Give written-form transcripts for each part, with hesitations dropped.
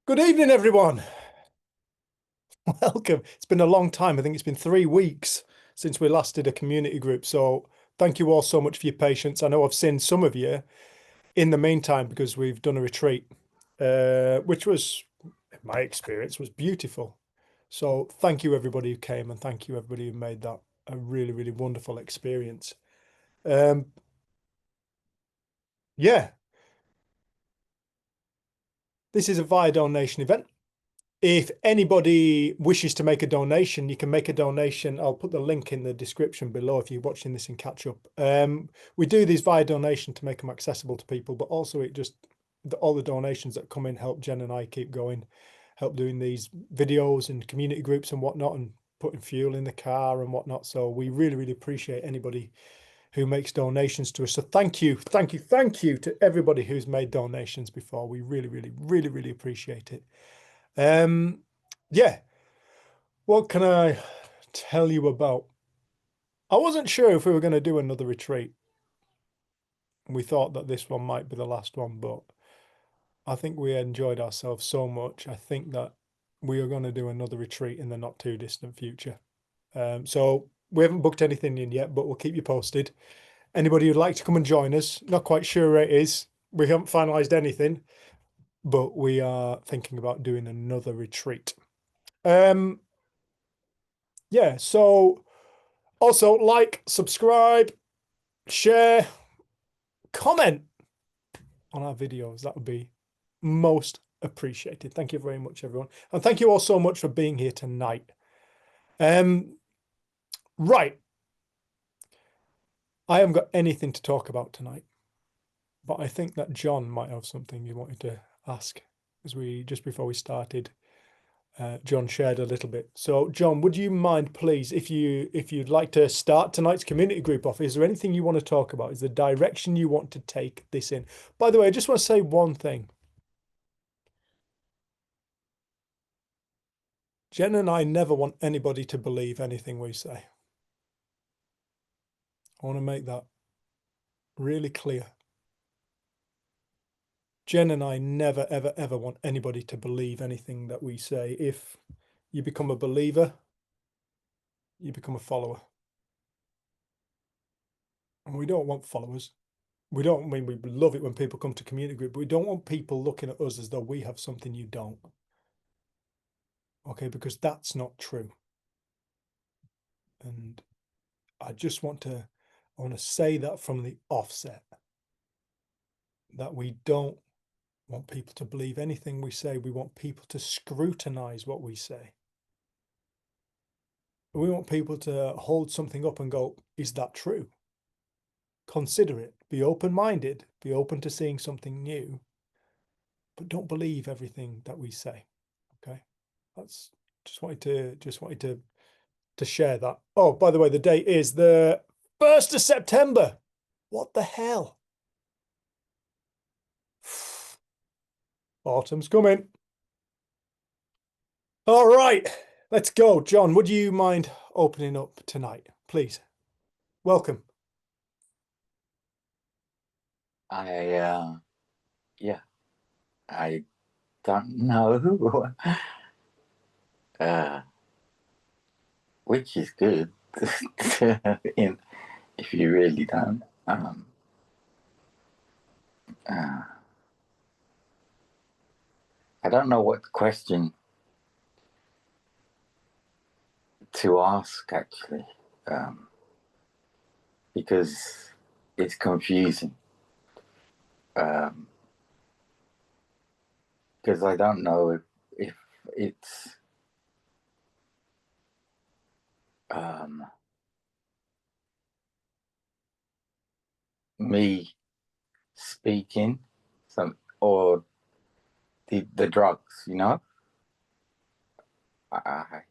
Good evening, everyone. Welcome. It's been a long time. I think it's been 3 weeks since we last did a community group. So thank you all so much for your patience. I know I've seen some of you in the meantime because we've done a retreat, which was, in my experience, was beautiful. So thank you, everybody who came, and thank you, everybody who made that a really, really wonderful experience. Um, yeah, this is a via donation event. If anybody wishes to make a donation, you can make a donation. I'll put the link in the description below if you're watching this in catch up. We do these via donation to make them accessible to people, but also all the donations that come in help Jen and I keep going, help doing these videos and community groups and whatnot, and putting fuel in the car and whatnot. So we really, really appreciate anybody who makes donations to us. So thank you to everybody who's made donations before. We really, really, really, really appreciate it. Yeah, what can I tell you about? I wasn't sure if we were going to do another retreat. We thought that this one might be the last one, but I think we enjoyed ourselves so much. I think that we are going to do another retreat in the not too distant future. So we haven't booked anything in yet, but we'll keep you posted. Anybody who'd like to come and join us, not quite sure where it is. We haven't finalized anything, but we are thinking about doing another retreat. Yeah, so also like, subscribe, share, comment on our videos. That would be most appreciated. Thank you very much, everyone. And thank you all so much for being here tonight. Right. I haven't got anything to talk about tonight, but I think that John might have something you wanted to ask just before we started. John shared a little bit. So, John, would you mind, please, if you'd like to start tonight's community group off, is there anything you want to talk about? Is the direction you want to take this in? By the way, I just want to say one thing. Jen and I never want anybody to believe anything we say. I want to make that really clear. Jen and I never, ever, ever want anybody to believe anything that we say. If you become a believer, you become a follower. And we don't want followers. We love it when people come to community group, but we don't want people looking at us as though we have something you don't. Okay, because that's not true. And I want to say that from the offset, that we don't want people to believe anything we say. We want people to scrutinize what we say. We want people to hold something up and go, is that true? Consider it, be open-minded, be open to seeing something new, but don't believe everything that we say. Okay, that's just wanted to share that. Oh, by the way, the date is the 1st of September. What the hell? Autumn's coming. All right, let's go. John, would you mind opening up tonight, please? Welcome. Yeah, I don't know, uh, which is good, in, if you really don't. Uh, I don't know what question to ask, actually, because it's confusing. Because I don't know if it's me speaking, or the drugs, you know. I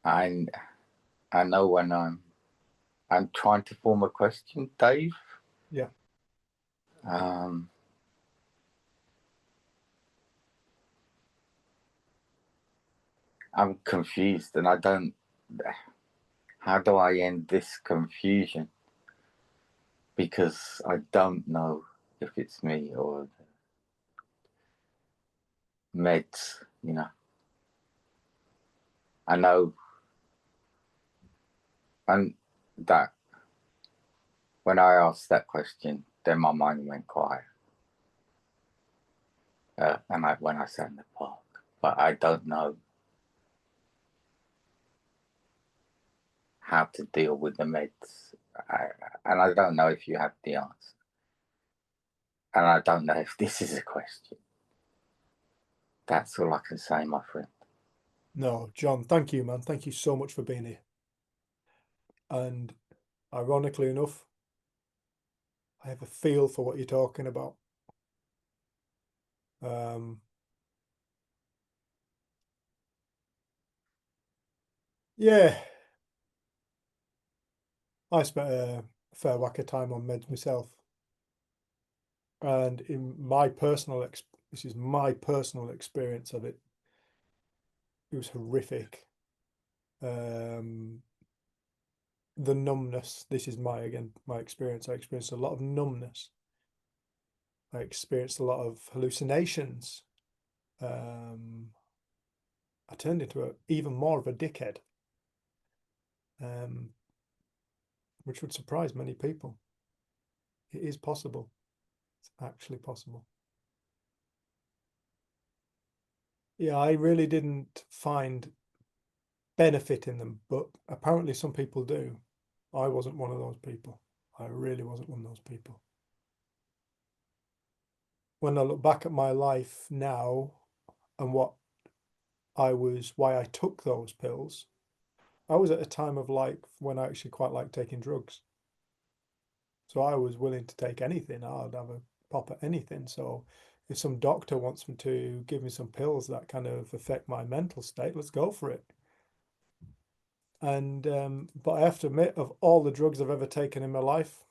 I I know when I'm trying to form a question, Dave. Yeah. Um, I'm confused, and I don't. How do I end this confusion? because I don't know if it's me or the meds, you know. I know, and that when I asked that question, then my mind went quiet. When I sat in the park, but I don't know how to deal with the meds, and I don't know if you have the answer, and I don't know if this is a question. That's all I can say, my friend. No, John, thank you, man. Thank you so much for being here. And ironically enough, I have a feel for what you're talking about. Yeah, I spent a fair whack of time on meds myself, and in my personal this is my personal experience of it. It was horrific. The numbness. This is my experience. I experienced a lot of numbness. I experienced a lot of hallucinations. I turned into even more of a dickhead, which would surprise many people. It is possible. It's actually possible. Yeah, I really didn't find benefit in them, but apparently some people do. I wasn't one of those people. I really wasn't one of those people. When I look back at my life now and why I took those pills, I was at a time of life when I actually quite liked taking drugs. So I was willing to take anything. I'd have a pop at anything. So if some doctor wants me to give me some pills that kind of affect my mental state, let's go for it. And but I have to admit, of all the drugs I've ever taken in my life,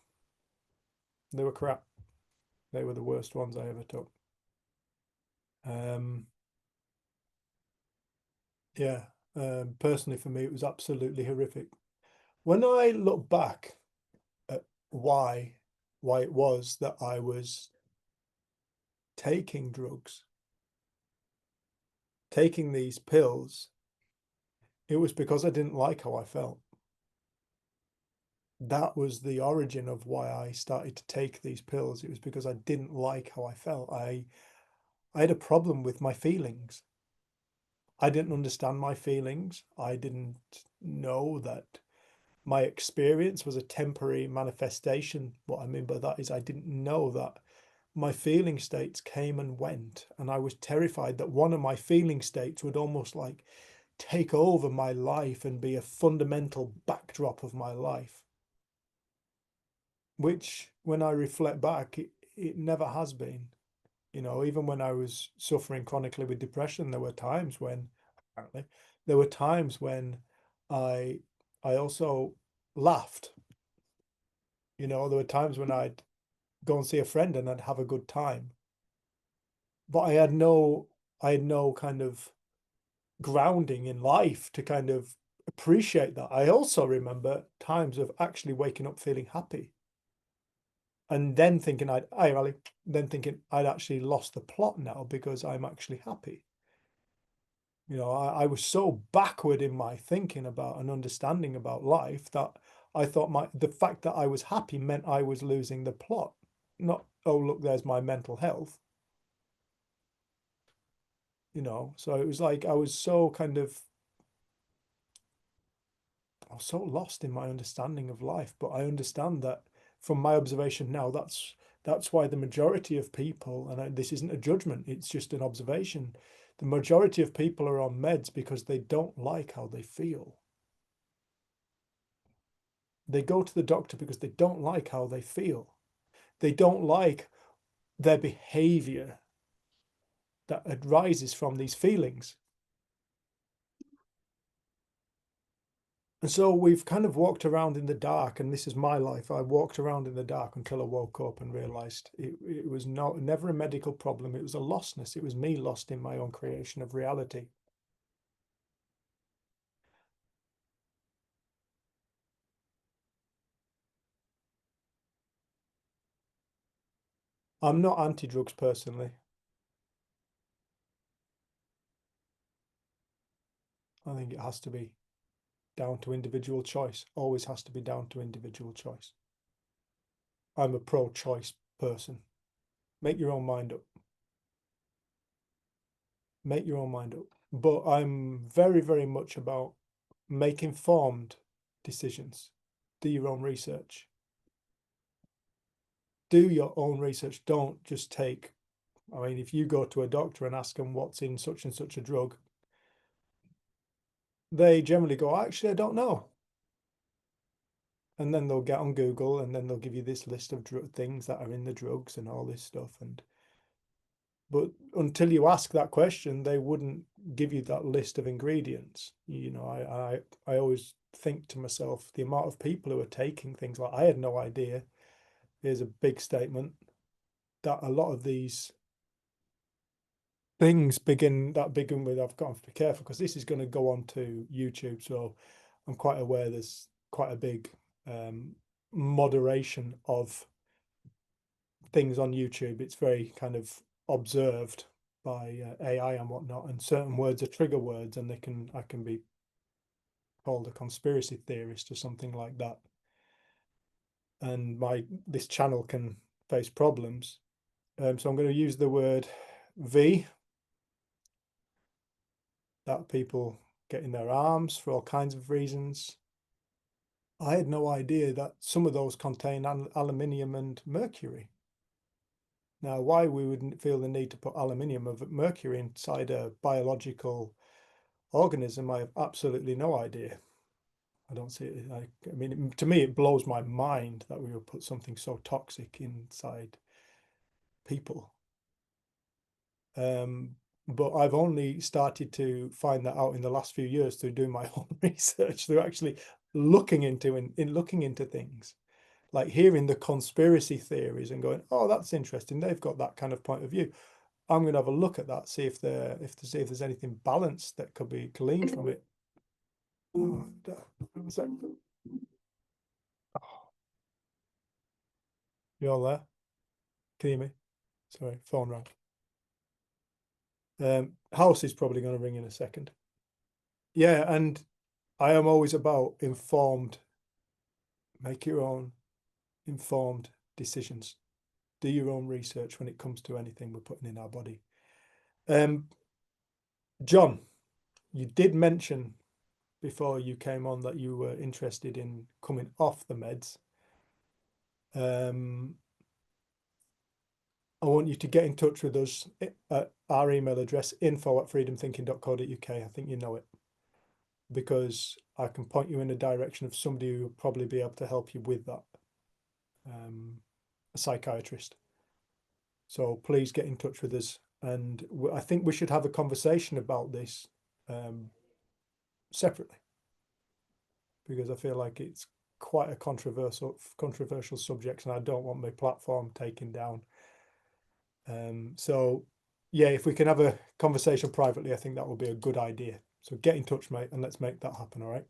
they were crap. They were the worst ones I ever took. Yeah, personally for me, it was absolutely horrific. When I look back at why it was that I was taking drugs, taking these pills, it was because I didn't like how I felt. That was the origin of why I started to take these pills. It was because I didn't like how I felt. I had a problem with my feelings. I didn't understand my feelings. I didn't know that my experience was a temporary manifestation. What I mean by that is I didn't know that my feeling states came and went, and I was terrified that one of my feeling states would almost like take over my life and be a fundamental backdrop of my life, which when I reflect back, it never has been. You know, even when I was suffering chronically with depression, there were times when apparently there were times when I I also laughed. You know, there were times when I'd go and see a friend and I'd have a good time. But I had no kind of grounding in life to kind of appreciate that. I also remember times of actually waking up feeling happy. And then thinking then thinking I'd actually lost the plot now because I'm actually happy. You know, I was so backward in my thinking about and understanding about life that I thought the fact that I was happy meant I was losing the plot. Not, oh, look, there's my mental health. You know, so it was like I was so lost in my understanding of life. But I understand that from my observation now, that's why the majority of people, and this isn't a judgment, it's just an observation. The majority of people are on meds because they don't like how they feel. They go to the doctor because they don't like how they feel. They don't like their behavior that arises from these feelings. And so we've kind of walked around in the dark, and this is my life. I walked around in the dark until I woke up and realized it was never a medical problem. It was a lostness. It was me lost in my own creation of reality. I'm not anti-drugs personally. I think it has to be down to individual choice. Always has to be down to individual choice. I'm a pro-choice person. Make your own mind up. Make your own mind up. But I'm very, very much about make informed decisions. Do your own research. Do your own research. Don't just take, I mean, if you go to a doctor and ask them what's in such and such a drug, they generally go, actually, I don't know. And then they'll get on Google and then they'll give you this list of things that are in the drugs and all this stuff. But until you ask that question, they wouldn't give you that list of ingredients. You know, I always think to myself, the amount of people who are taking things like, I had no idea, here's a big statement, that a lot of these things begin with, I've got to be careful because this is going to go on to YouTube. So I'm quite aware there's quite a big moderation of things on YouTube. It's very kind of observed by AI and whatnot, and certain words are trigger words, and I can be called a conspiracy theorist or something like that, and this channel can face problems. So I'm going to use the word V, that people get in their arms for all kinds of reasons. I had no idea that some of those contain aluminium and mercury. Now, why we wouldn't feel the need to put aluminium or mercury inside a biological organism, I have absolutely no idea. I don't see it. I mean, to me, it blows my mind that we would put something so toxic inside people. But I've only started to find that out in the last few years through doing my own research, through actually looking into things, like hearing the conspiracy theories and going, oh, that's interesting. They've got that kind of point of view. I'm going to have a look at that, see if there's anything balanced that could be gleaned from it. Oh, you all there? Can you hear me? Sorry, phone rang. House is probably going to ring in a second. Yeah, and I am always about informed, make your own informed decisions. Do your own research when it comes to anything we're putting in our body. John, you did mention before you came on that you were interested in coming off the meds. I want you to get in touch with us at our email address, info@freedomthinking.co.uk. I think you know it, because I can point you in the direction of somebody who will probably be able to help you with that, a psychiatrist. So please get in touch with us. And I think we should have a conversation about this separately, because I feel like it's quite a controversial subject, and I don't want my platform taken down. So yeah, if we can have a conversation privately, I think that would be a good idea. So get in touch, mate, and let's make that happen. All right.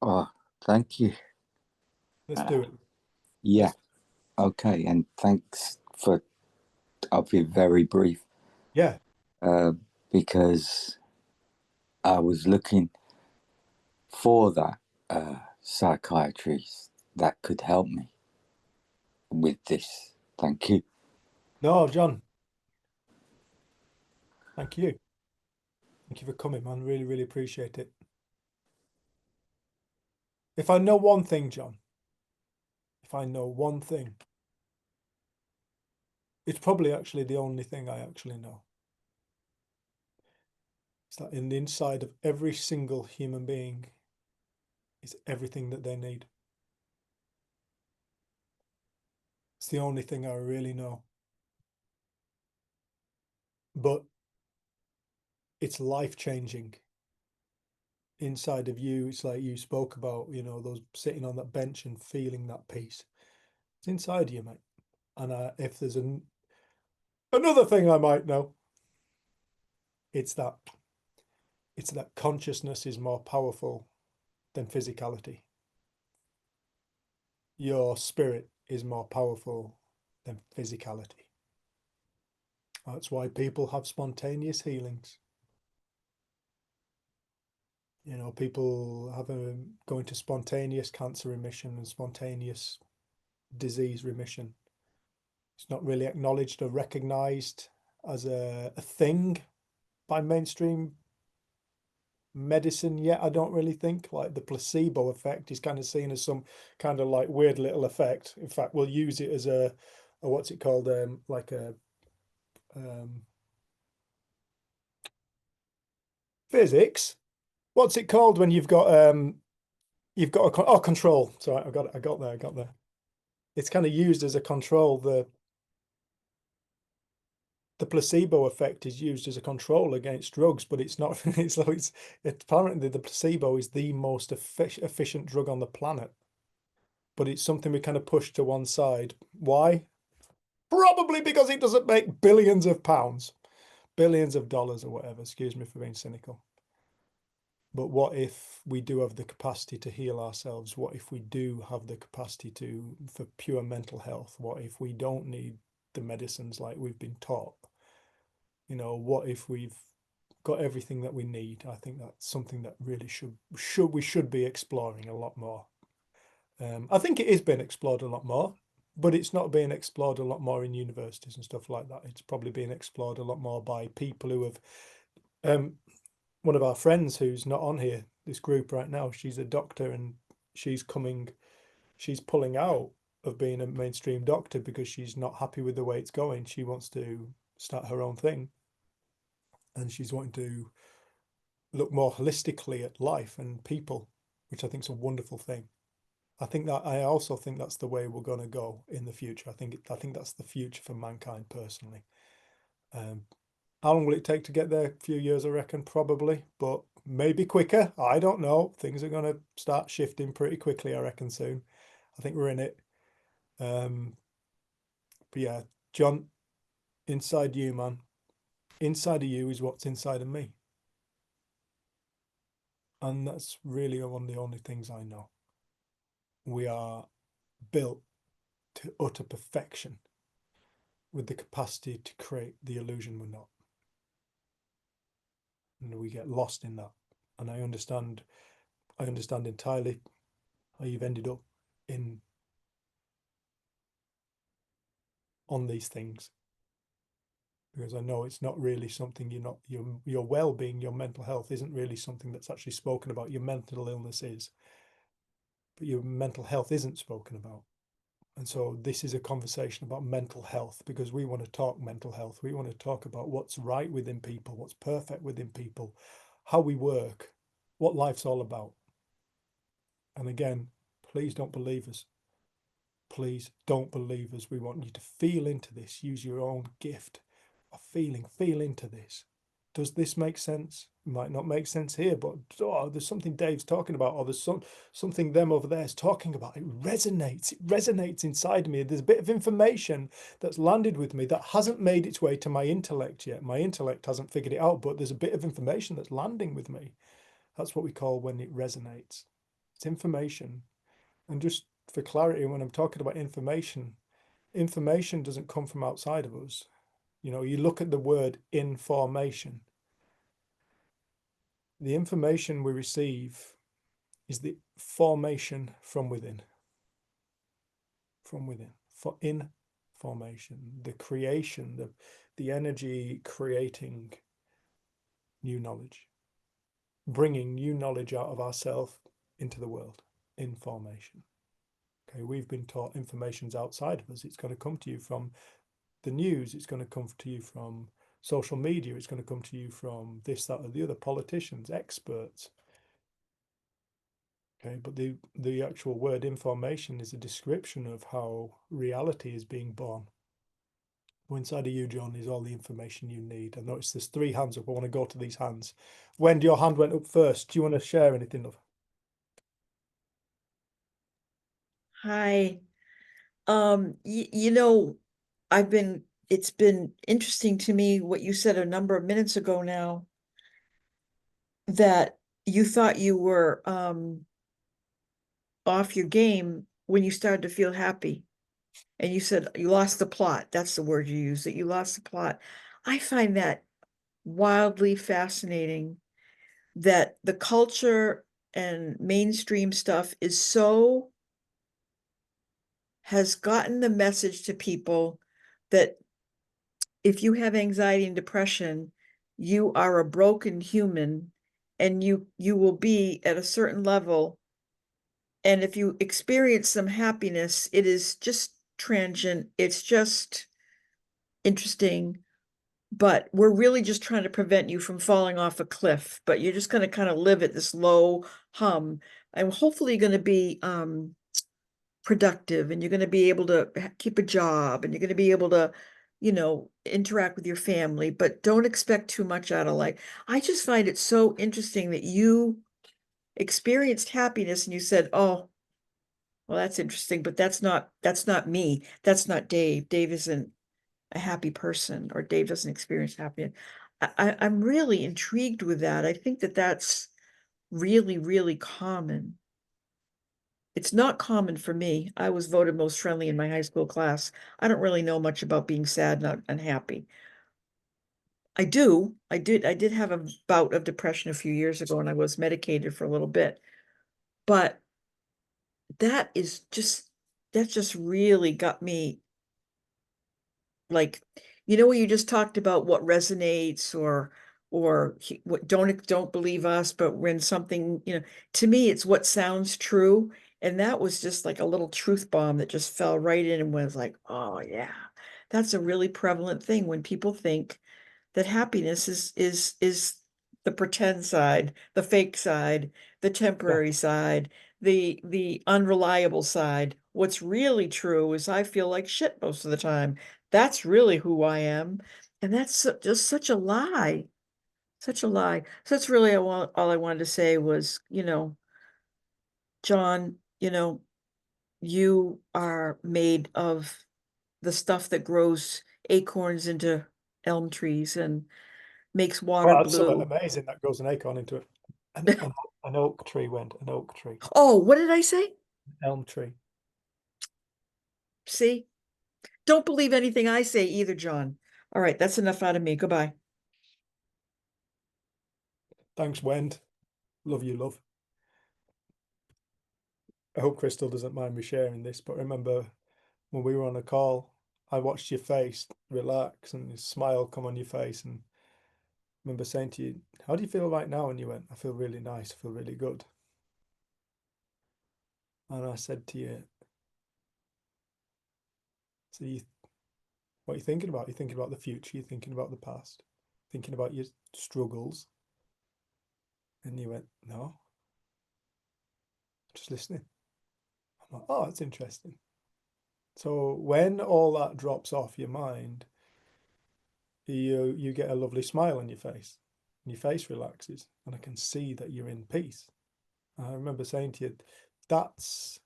Oh, thank you. Let's do it. Yeah. Okay. And thanks for, I'll be very brief. Yeah. Because I was looking for that psychiatrist that could help me with this. Thank you. No, John. Thank you. Thank you for coming, man. Really, really appreciate it. If I know one thing, John, if I know one thing, it's probably actually the only thing I actually know. It's that in the inside of every single human being is everything that they need. It's the only thing I really know. But it's life-changing. Inside of you, it's like you spoke about, you know, those sitting on that bench and feeling that peace. It's inside you, mate. And if there's another thing I might know, it's that consciousness is more powerful than physicality. Your spirit is more powerful than physicality. That's why people have spontaneous healings. You know, people have going to spontaneous cancer remission and spontaneous disease remission. It's not really acknowledged or recognized as a thing by mainstream medicine yet. I don't really think. Like the placebo effect is kind of seen as some kind of like weird little effect. In fact, we'll use it as a what's it called, like a physics. What's it called when you've got a control? Sorry, I got there. It's kind of used as a control. The placebo effect is used as a control against drugs, but it's not. It's apparently the placebo is the most efficient drug on the planet, but it's something we kind of push to one side. Why? Probably because it doesn't make billions of pounds, billions of dollars or whatever. Excuse me for being cynical. But what if we do have the capacity to heal ourselves? What if we do have the capacity for pure mental health? What if we don't need the medicines like we've been taught? You know, what if we've got everything that we need? I think that's something that really we should be exploring a lot more. I think it is being explored a lot more, but it's not being explored a lot more in universities and stuff like that. It's probably being explored a lot more by people who have one of our friends who's not on here, this group right now, she's a doctor, and she's pulling out of being a mainstream doctor because she's not happy with the way it's going. She wants to start her own thing, and she's wanting to look more holistically at life and people, which I think is a wonderful thing. I also think that's the way we're going to go in the future. I think that's the future for mankind personally. How long will it take to get there? A few years, I reckon, probably, but maybe quicker. I don't know. Things are going to start shifting pretty quickly, I reckon, soon. I think we're in it. But yeah, John, inside you, man. Inside of you is what's inside of me. And that's really one of the only things I know. We are built to utter perfection with the capacity to create the illusion we're not. And we get lost in that. And I understand entirely how you've ended up on these things, because I know it's not really something your well-being, your mental health isn't really something that's actually spoken about. Your mental illness is, but your mental health isn't spoken about. And so this is a conversation about mental health, because we want to talk mental health. We want to talk about what's right within people, what's perfect within people, how we work, what life's all about. And again, please don't believe us. Please don't believe us. We want you to feel into this. Use your own gift of feeling. Feel into this. Does this make sense? It might not make sense here, but there's something Dave's talking about, or there's something them over there is talking about. It resonates. It resonates inside me. There's a bit of information that's landed with me that hasn't made its way to my intellect yet. My intellect hasn't figured it out, but there's a bit of information that's landing with me. That's what we call when it resonates. It's information. And just for clarity, when I'm talking about information doesn't come from outside of us. You know, you look at the word information. The information we receive is the formation from within. From within. For information, the creation, the energy creating new knowledge, bringing new knowledge out of ourselves into the world. Information. Okay, we've been taught information's outside of us. It's going to come to you from the news. It's going to come to you from social media. It's going to come to you from this, that, or the other, politicians, experts. Okay, but the actual word information is a description of how reality is being born. Well, inside of you, John, is all the information you need. I noticed there's 3 hands up. I want to go to these hands. Wendy, your hand went up first. Do you want to share anything, love? Hi. You know, it's been interesting to me what you said a number of minutes ago now, that you thought you were off your game when you started to feel happy. And you said you lost the plot. That's the word you used, that you lost the plot. I find that wildly fascinating, that the culture and mainstream stuff is so, has gotten the message to people that if you have anxiety and depression, you are a broken human, and you will be at a certain level. And if you experience some happiness, it is just transient. It's just interesting, but we're really just trying to prevent you from falling off a cliff. But you're just going to kind of live at this low hum, and hopefully going to be productive, and you're going to be able to keep a job, and you're going to be able to, interact with your family, but don't expect too much out of life. I just find it so interesting that you experienced happiness and you said, oh, well, that's interesting, but that's not me. That's not Dave. Dave isn't a happy person, or Dave doesn't experience happiness. I'm really intrigued with that. I think that that's really, really common. It's not common for me. I was voted most friendly in my high school class. I don't really know much about being sad and unhappy. I did have a bout of depression a few years ago, and I was medicated for a little bit. But that just really got me, like, where you just talked about what resonates, or what don't believe us, but when something, to me, it's what sounds true. And that was just like a little truth bomb that just fell right in and was like, oh yeah, that's a really prevalent thing when people think that happiness is the pretend side, the fake side, the temporary side, the unreliable side. What's really true is I feel like shit most of the time. That's really who I am. And that's just such a lie. Such a lie. So that's really all I wanted to say was, John, you are made of the stuff that grows acorns into elm trees and makes water Oh, that's something blue. amazing that grows an acorn into it. An oak tree went, an oak tree, Oh, what did I say? elm tree. See? Don't believe anything I say either, John. All right, that's enough out of me. Goodbye. Thanks, Wend. Love you, love. I hope Crystal doesn't mind me sharing this, but remember when we were on a call, I watched your face relax and a smile come on your face, and remember saying to you, how do you feel right now? And you went, I feel really nice, I feel really good. And I said to you, so what are you thinking about? You're thinking about the future, you're thinking about the past, thinking about your struggles. And you went, no, just listening. I'm like, oh, that's interesting. So when all that drops off your mind, you get a lovely smile on your face, and your face relaxes, and I can see that you're in peace. And I remember saying to you, that's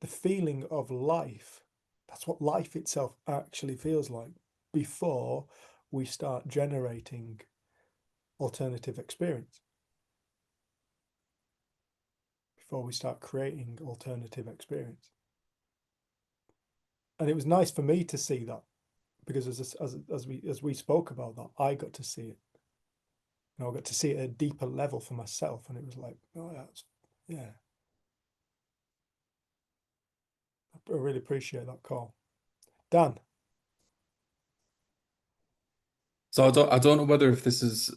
the feeling of life. That's what life itself actually feels like before we start generating alternative experience. Before we start creating alternative experience. And it was nice for me to see that, because as we spoke about that, I got to see it. I got to see it at a deeper level for myself, and it was like, oh, yeah. I really appreciate that call, Dan. So I don't know whether if this is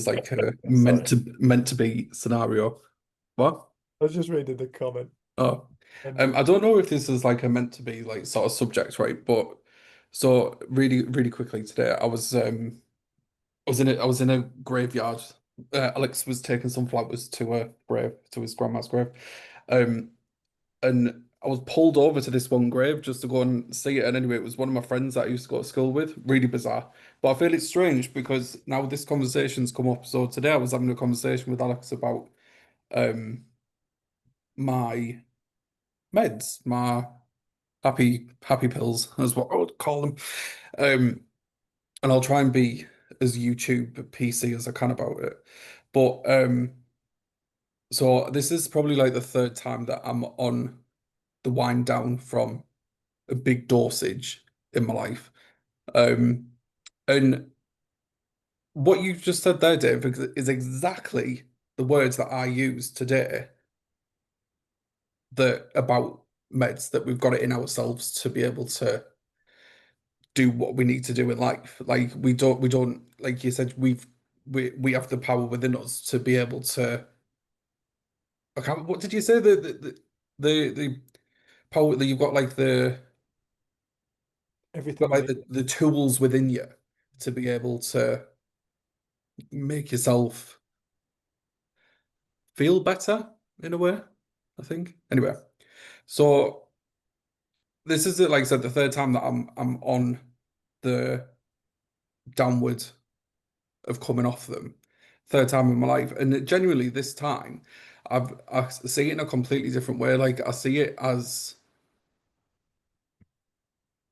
like a Sorry, meant to be scenario. What? I was just reading the comment. Oh, And I don't know if this is like a meant to be like sort of subject, right? But so really quickly today, I was in a graveyard. Alex was taking some flowers to a grave, to his grandma's grave. Um, and I was pulled over to this one grave just to go and see it. And anyway, it was one of my friends that I used to go to school with. Really bizarre. But I feel it's strange because now this conversation's come up. So today I was having a conversation with Alex about my meds, my happy pills, is what I would call them. And I'll try and be as YouTube PC as I can about it. But so this is probably like the third time that I'm on the wind down from a big dosage in my life. And what you've just said there, Dave, is exactly the words that I used today, that about meds, that we've got it in ourselves to be able to do what we need to do in life. Like we don't, like you said, we have the power within us to be able to. Okay, what did you say? The power that you've got, like Everything like within the tools within you to be able to make yourself feel better in a way, I think. Anyway, so this is, like I said, the third time that I'm on the downward of coming off them. Third time in my life. And genuinely this time I see it in a completely different way. Like I see it as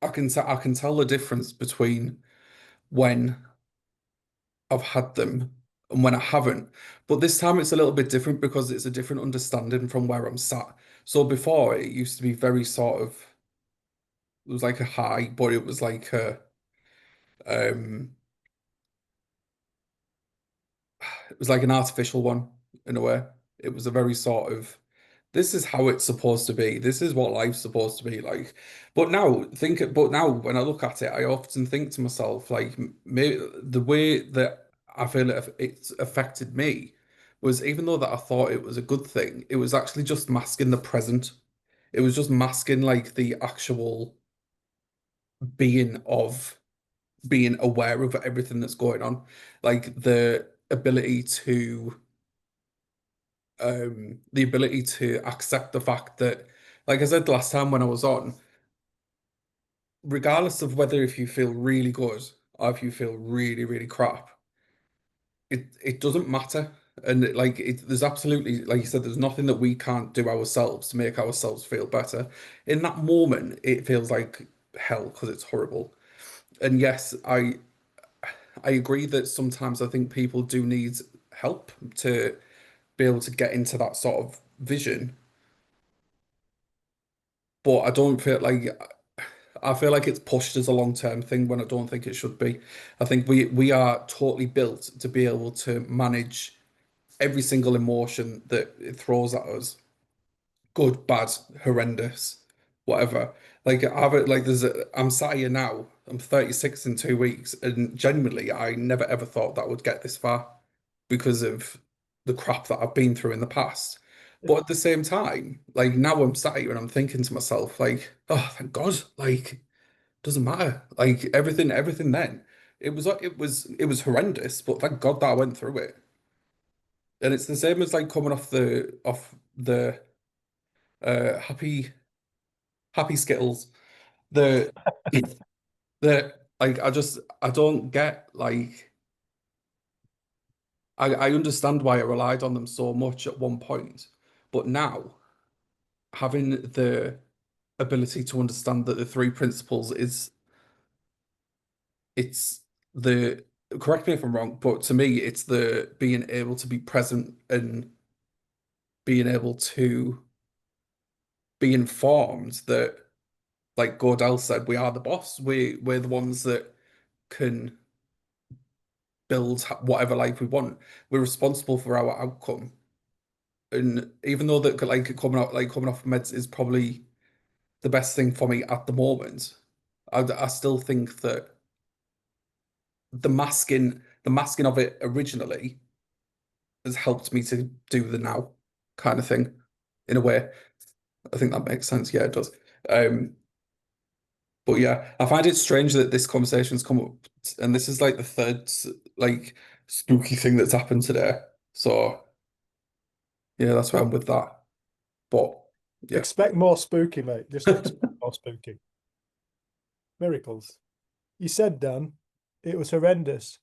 I can tell the difference between when I've had them and when I haven't. But this time it's a little bit different because it's a different understanding from where I'm sat. So before it used to be very sort of, it was like a high, but it was like um it was like an artificial one in a way. It was a very sort of, this is how it's supposed to be. This is what life's supposed to be like. But now when I look at it, I often think to myself, like, maybe the way that I feel it's affected me was, even though that I thought it was a good thing, it was actually just masking the present. It was just masking like the actual being aware of everything that's going on, like the ability to accept the fact that, like I said last time when I was on, regardless of whether if you feel really good or if you feel really, really crap, it doesn't matter. And there's absolutely, like you said, there's nothing that we can't do ourselves to make ourselves feel better. In that moment, it feels like hell because it's horrible. And yes, I agree that sometimes I think people do need help to be able to get into that sort of vision. But I feel like it's pushed as a long-term thing when I don't think it should be. I think we are totally built to be able to manage every single emotion that it throws at us. Good, bad, horrendous, whatever. Like I'm sat here now, I'm 36 in 2 weeks, and genuinely I never ever thought that would get this far because of the crap that I've been through in the past. But at the same time, like now I'm sat here and I'm thinking to myself, like, oh, thank God, like, doesn't matter. Like everything then. It was horrendous, but thank God that I went through it. And it's the same as like coming off the happy Skittles. The the like I don't get, like, I understand why I relied on them so much at one point, but now having the ability to understand that the three principles is it's the correct me if I'm wrong, but to me it's the being able to be present and being able to be informed that, like Gordell said, we are the boss. We're the ones that can build whatever life we want. We're responsible for our outcome. And even though that, like, coming off meds is probably the best thing for me at the moment, I still think that the masking of it originally has helped me to do the now kind of thing in a way. I think that makes sense. Yeah, it does. But yeah, I find it strange that this conversation's come up, and this is like the third like spooky thing that's happened today. So yeah, that's where I'm with that. But yeah, expect more spooky, mate. Just expect more spooky. Miracles. You said, Dan, it was horrendous,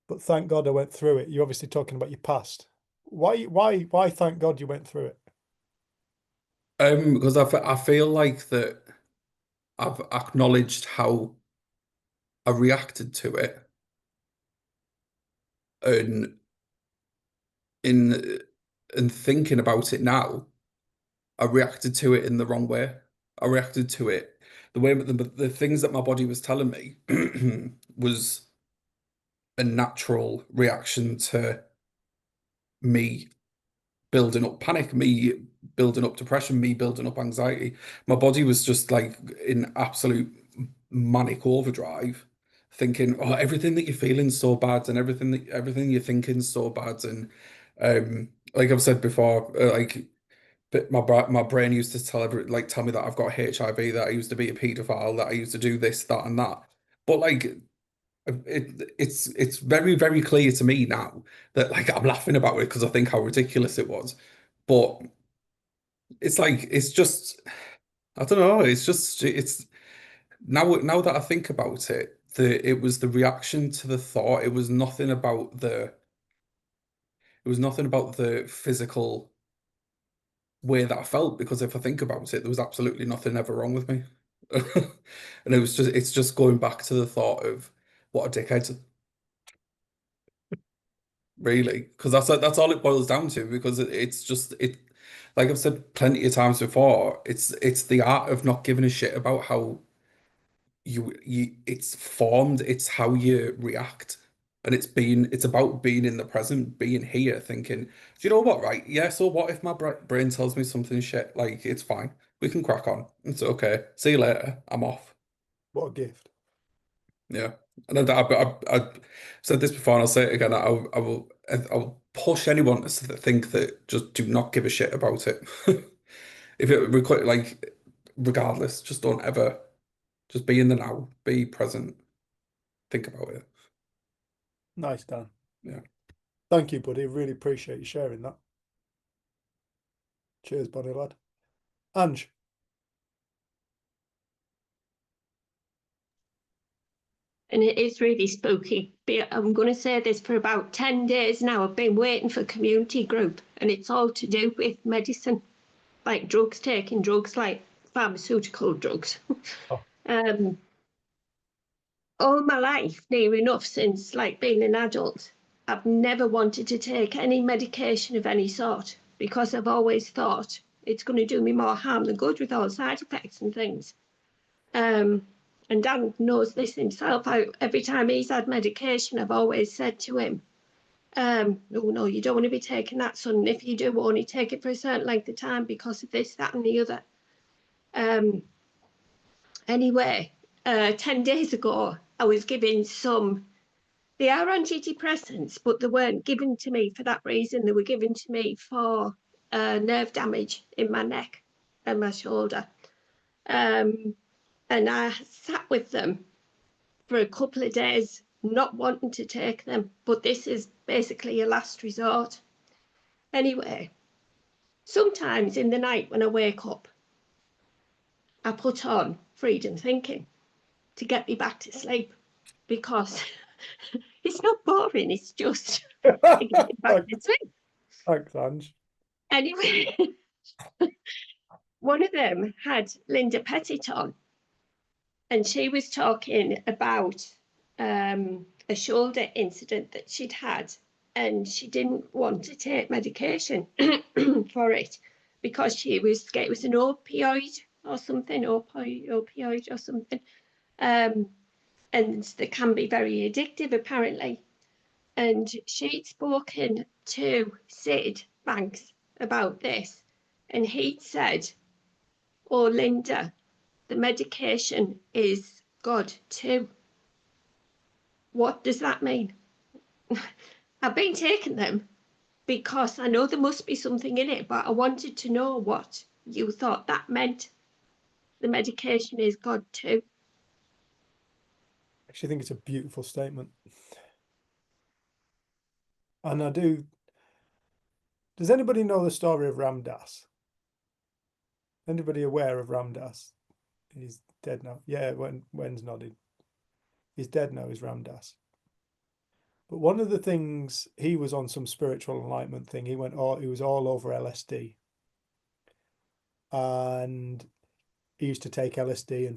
but thank God I went through it. You're obviously talking about your past. Why thank God you went through it? because I feel like that I've acknowledged how I reacted to it, and in thinking about it now, I reacted to it in the wrong way. I reacted to it the way the things that my body was telling me was a natural reaction to me building up panic, me building up depression, me building up anxiety. My body was just like in absolute manic overdrive, thinking, "Oh, everything that you're feeling is so bad, and everything you're thinking is so bad." And like I've said before, but my brain used to tell me that I've got HIV, that I used to be a paedophile, that I used to do this, that, and that. But like it's very, very clear to me now that like I'm laughing about it because I think how ridiculous it was. But it's like it's just I don't know, it's now that I think about it, it was the reaction to the thought. It was nothing about the physical way that I felt, because if I think about it, there was absolutely nothing ever wrong with me. And it's just going back to the thought of what a dickhead, really, because that's all it boils down to. Because it's just like I've said plenty of times before, it's the art of not giving a shit about how you it's formed, it's how you react. And it's about being in the present, being here, thinking, do you know what, right? Yeah, so what if my brain tells me something shit? Like, it's fine. We can crack on. It's okay. See you later. I'm off. What a gift. Yeah. And I said this before and I'll say it again. I'll push anyone to think that just do not give a shit about it. If it requires, like, regardless, just don't ever, just be in the now, be present, think about it. Nice, Dan. Yeah. Thank you, buddy. Really appreciate you sharing that. Cheers, buddy lad. Ange. And it is really spooky. But I'm going to say this, for about 10 days now, I've been waiting for community group, and it's all to do with medicine, like drugs, taking drugs, like pharmaceutical drugs. Oh. All my life, near enough, since like being an adult, I've never wanted to take any medication of any sort, because I've always thought it's going to do me more harm than good with all side effects and things. And Dan knows this himself. Every time he's had medication, I've always said to him, oh no, you don't want to be taking that, son. And if you do, only take it for a certain length of time because of this, that, and the other. Anyway, 10 days ago, I was given they are antidepressants, but they weren't given to me for that reason. They were given to me for nerve damage in my neck and my shoulder. And I sat with them for a couple of days, not wanting to take them, but this is basically a last resort. Anyway, sometimes in the night when I wake up, I put on Freedom Thinking to get me back to sleep, because it's not boring, it's just to get me back to sleep. Thanks, Ange. Anyway, one of them had Linda Pettit on, and she was talking about a shoulder incident that she'd had, and she didn't want to take medication for it because she was scared it was an opioid or something, opioid or something. And they can be very addictive, apparently. And she'd spoken to Sid Banks about this, and he'd said, oh, Linda, the medication is God too. What does that mean? I've been taking them because I know there must be something in it, but I wanted to know what you thought that meant. The medication is God too. I actually think it's a beautiful statement. And I do. Does anybody know the story of Ram Dass? Anybody aware of Ram Dass? He's dead now. Yeah, Wen's nodding. He's dead now, is Ram Dass. But one of the things, he was on some spiritual enlightenment thing. He was all over LSD. And he used to take LSD,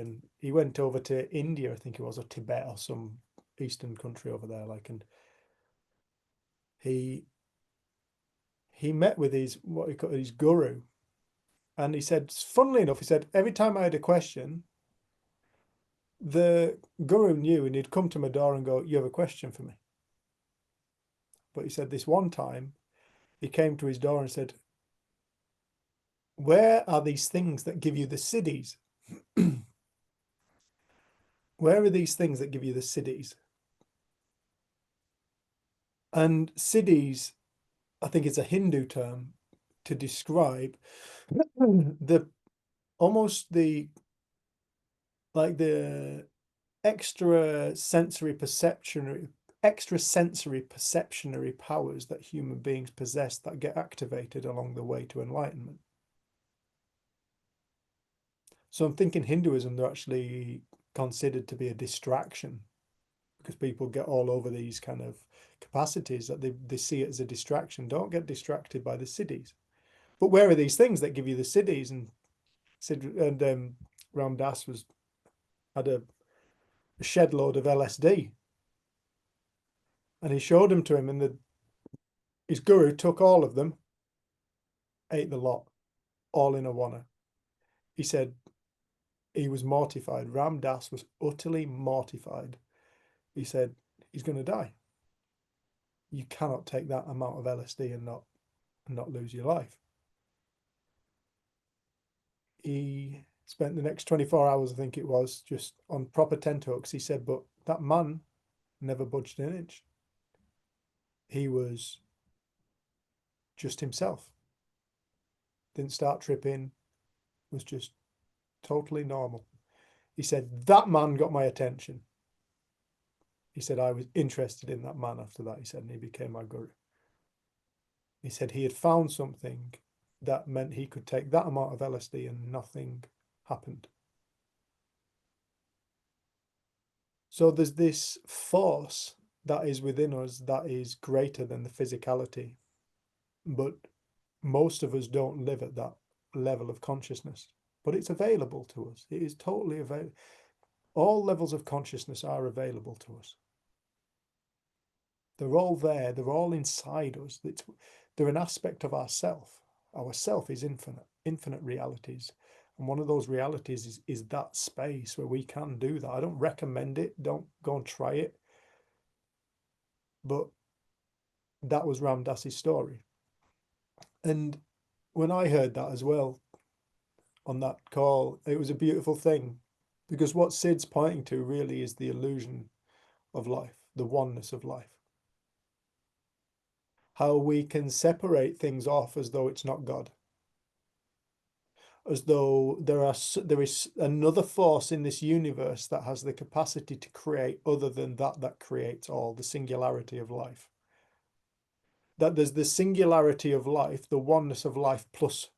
and he went over to India, I think it was, or Tibet or some Eastern country over there, like, and he met with his guru, And he said, funnily enough, he said, every time I had a question, the guru knew and he'd come to my door and go, you have a question for me? But he said this one time, he came to his door and said, where are these things that give you the siddhis? Where are these things that give you the siddhis? And siddhis, I think it's a Hindu term to describe the almost the like the extrasensory perceptionary powers that human beings possess that get activated along the way to enlightenment. So I'm thinking Hinduism, they're actually considered to be a distraction because people get all over these kind of capacities that they see it as a distraction. Don't get distracted by the siddhis. But where are these things that give you the siddhis? And Ram Dass had a shed load of LSD, and he showed them to him, and his guru took all of them, ate the lot, all in a wanna. He said he was mortified. Ram Dass was utterly mortified. He said he's going to die. You cannot take that amount of LSD and not lose your life. He spent the next 24 hours, I think it was, just on proper tenthooks. He said, but that man never budged an inch. He was just himself. Didn't start tripping, was just totally normal. He said, that man got my attention. He said, I was interested in that man after that. He said, and he became my guru. He said he had found something that meant he could take that amount of LSD and nothing happened. So there's this force that is within us that is greater than the physicality. But most of us don't live at that level of consciousness. But it's available to us. It is totally available. All levels of consciousness are available to us. They're all there. They're all inside us. They're an aspect of ourself. Our self is infinite realities. And one of those realities is that space where we can do that. I don't recommend it. Don't go and try it. But that was Ram Dass's story. And when I heard that as well on that call, it was a beautiful thing. Because what Sid's pointing to really is the illusion of life, the oneness of life. How we can separate things off as though it's not God. As though there is another force in this universe that has the capacity to create other than that creates all, the singularity of life. That there's the singularity of life, the oneness of life plus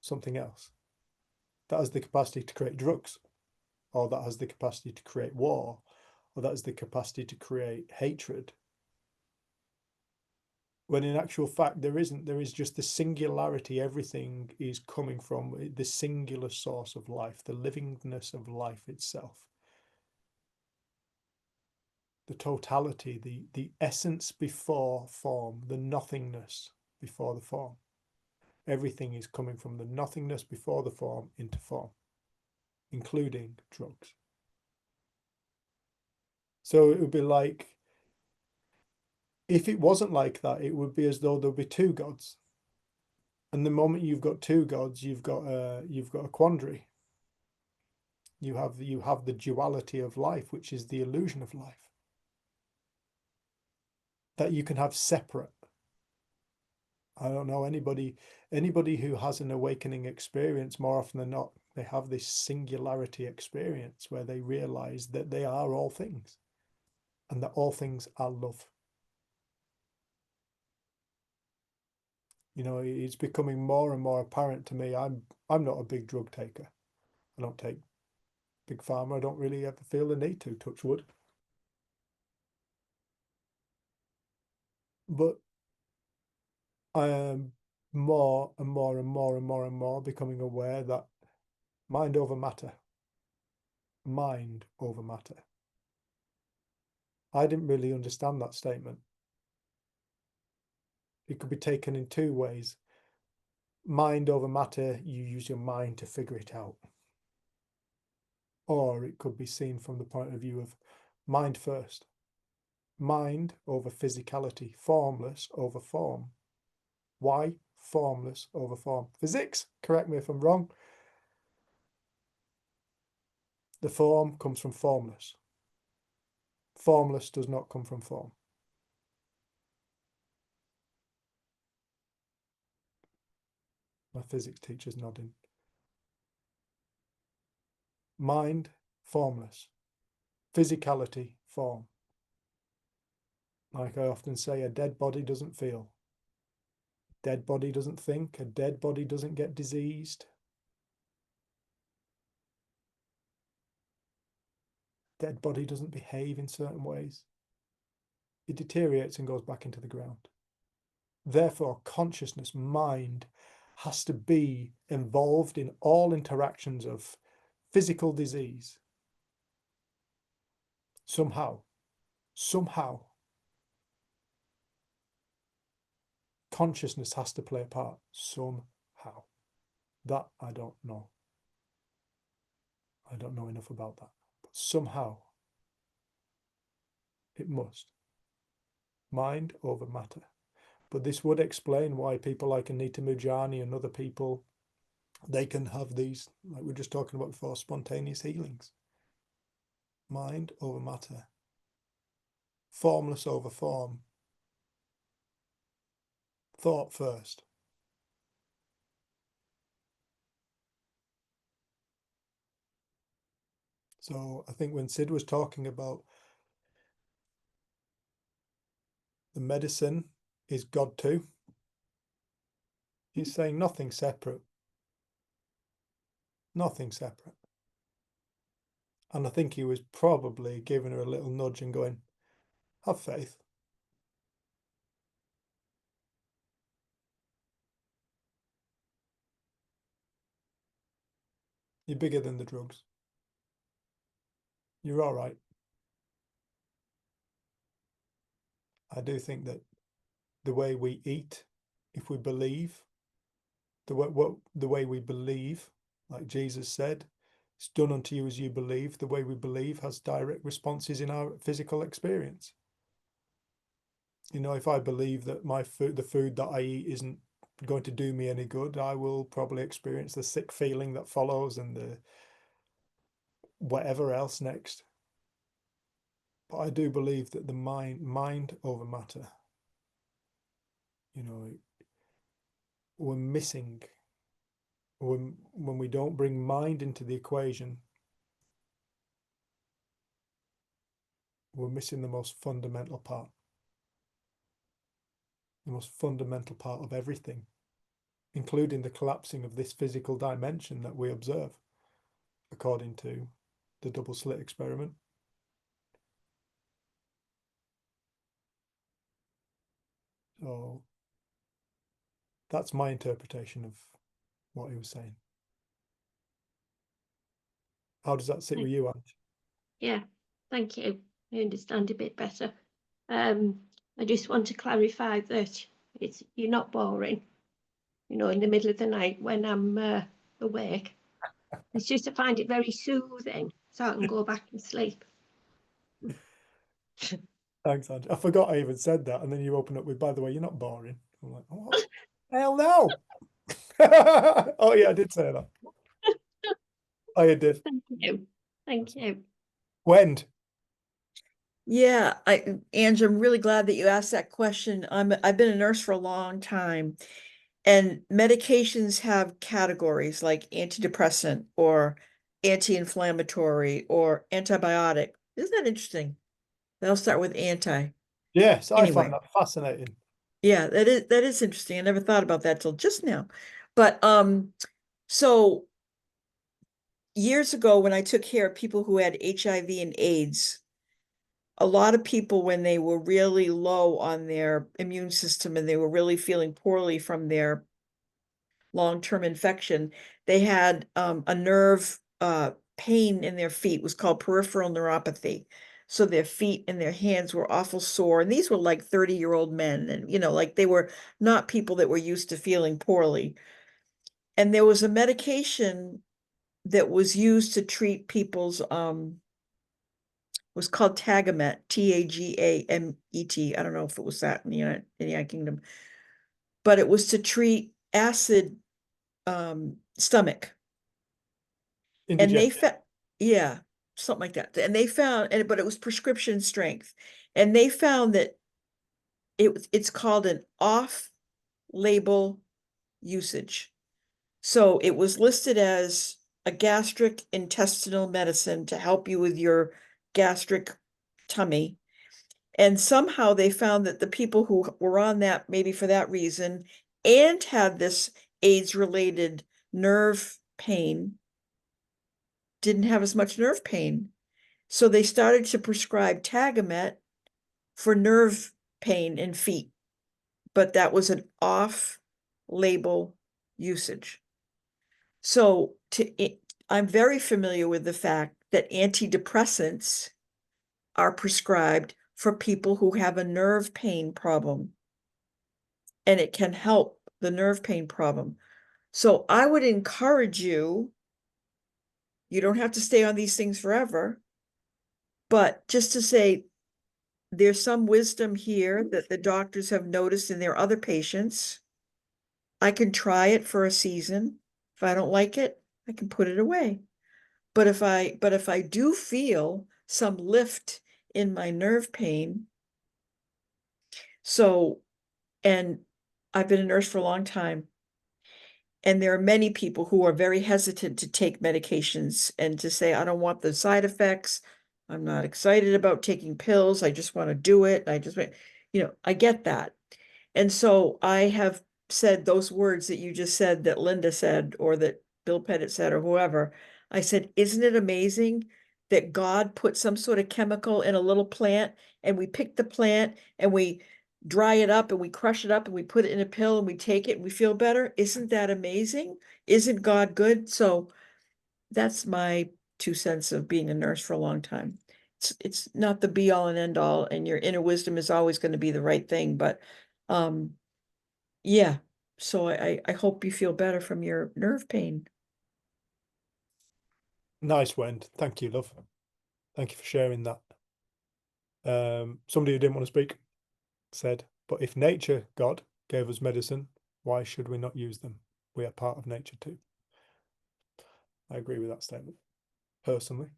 something else. That has the capacity to create drugs, or that has the capacity to create war, or that has the capacity to create hatred. When in actual fact there isn't. There is just the singularity. Everything is coming from the singular source of life, the livingness of life itself. The totality, the essence before form, the nothingness before the form. Everything is coming from the nothingness before the form into form, including drugs. So it would be like, if it wasn't like that, it would be as though there would be two gods. And the moment you've got two gods, you've got a quandary. You have the duality of life, which is the illusion of life. That you can have separate. I don't know anybody who has an awakening experience, more often than not, they have this singularity experience where they realize that they are all things and that all things are love. You know, it's becoming more and more apparent to me. I'm not a big drug taker. I don't take big pharma. I don't really ever feel the need to, touch wood. But I am more and more and more and more and more becoming aware that mind over matter. Mind over matter. I didn't really understand that statement. It could be taken in two ways. mind over matter, you use your mind to figure it out. Or it could be seen from the point of view of mind first. Mind over physicality, formless over form. Why? Formless over form. Physics, correct me if I'm wrong. The form comes from formless. Formless does not come from form. My physics teacher's nodding. Mind, formless. Physicality, form. Like I often say, a dead body doesn't feel. Dead body doesn't think. A dead body doesn't get diseased. Dead body doesn't behave in certain ways. It deteriorates and goes back into the ground. Therefore, consciousness, mind, has to be involved in all interactions of physical disease. Somehow. Consciousness has to play a part somehow. That I don't know. I don't know enough about that. But somehow it must. Mind over matter. But this would explain why people like Anita Mujani and other people, they can have these, like we were just talking about before, spontaneous healings. Mind over matter. Formless over form. Thought first. So I think when Sid was talking about the medicine is God too, he's saying nothing separate. Nothing separate. And I think he was probably giving her a little nudge and going, have faith. You're bigger than the drugs. You're all right. I do think that the way we eat, if we believe, the way we believe, like Jesus said, it's done unto you as you believe. The way we believe has direct responses in our physical experience. You know, if I believe that my food, the food that I eat isn't going to do me any good, I will probably experience the sick feeling that follows and the whatever else next. But I do believe that the mind over matter, you know, we're missing when we don't bring mind into the equation, we're missing the most fundamental part. The most fundamental part of everything, including the collapsing of this physical dimension that we observe, according to the double slit experiment. So that's my interpretation of what he was saying. How does that sit with you, Ange? Yeah, thank you. I understand a bit better. I just want to clarify that you're not boring, you know, in the middle of the night when I'm awake. It's just I find it very soothing so I can go back and sleep. Thanks, Ange. I forgot I even said that, and then you open up with, by the way, you're not boring. I'm like, oh, hell no. Oh yeah, I did say that. Oh, you did. Thank you. Thank you. When? Yeah, Ange, I'm really glad that you asked that question. I've been a nurse for a long time, and medications have categories like antidepressant or anti-inflammatory or antibiotic. Isn't that interesting? They'll start with anti. Yes, I Anyway. find that fascinating. Yeah, that is interesting. I never thought about that till just now. But so years ago when I took care of people who had HIV and AIDS, a lot of people, when they were really low on their immune system and they were really feeling poorly from their long-term infection, they had a nerve pain in their feet. It was called peripheral neuropathy. So their feet and their hands were awful sore. And these were like 30-year-old men. And, you know, like they were not people that were used to feeling poorly. And there was a medication that was used to treat people's, was called Tagamet, T-A-G-A-M-E-T. I don't know if it was that in the United Kingdom, but it was to treat acid stomach. And they Indigestion. found, yeah, something like that. And they found, but it was prescription strength. And they found that it's called an off-label usage. So it was listed as a gastric intestinal medicine to help you with your gastric tummy. And somehow they found that the people who were on that, maybe for that reason, and had this AIDS-related nerve pain, didn't have as much nerve pain. So they started to prescribe Tagamet for nerve pain in feet, but that was an off-label usage. So I'm very familiar with the fact that antidepressants are prescribed for people who have a nerve pain problem, and it can help the nerve pain problem. So I would encourage you, you don't have to stay on these things forever, but just to say, there's some wisdom here that the doctors have noticed in their other patients. I can try it for a season. If I don't like it, I can put it away. But if I do feel some lift in my nerve pain, and I've been a nurse for a long time, and there are many people who are very hesitant to take medications and to say, I don't want the side effects. I'm not excited about taking pills. I just want to do it. I get that. And so I have said those words that you just said, that Linda said, or that Bill Pettit said, or whoever. I said, isn't it amazing that God put some sort of chemical in a little plant, and we pick the plant and we dry it up and we crush it up and we put it in a pill and we take it and we feel better? Isn't that amazing? Isn't God good? So that's my 2 cents of being a nurse for a long time. It's not the be all and end all, and your inner wisdom is always going to be the right thing, but yeah. So I hope you feel better from your nerve pain. Nice, Wend. Thank you, love. Thank you for sharing that. Somebody who didn't want to speak said, but if nature, God, gave us medicine, why should we not use them? We are part of nature too. I agree with that statement. Personally,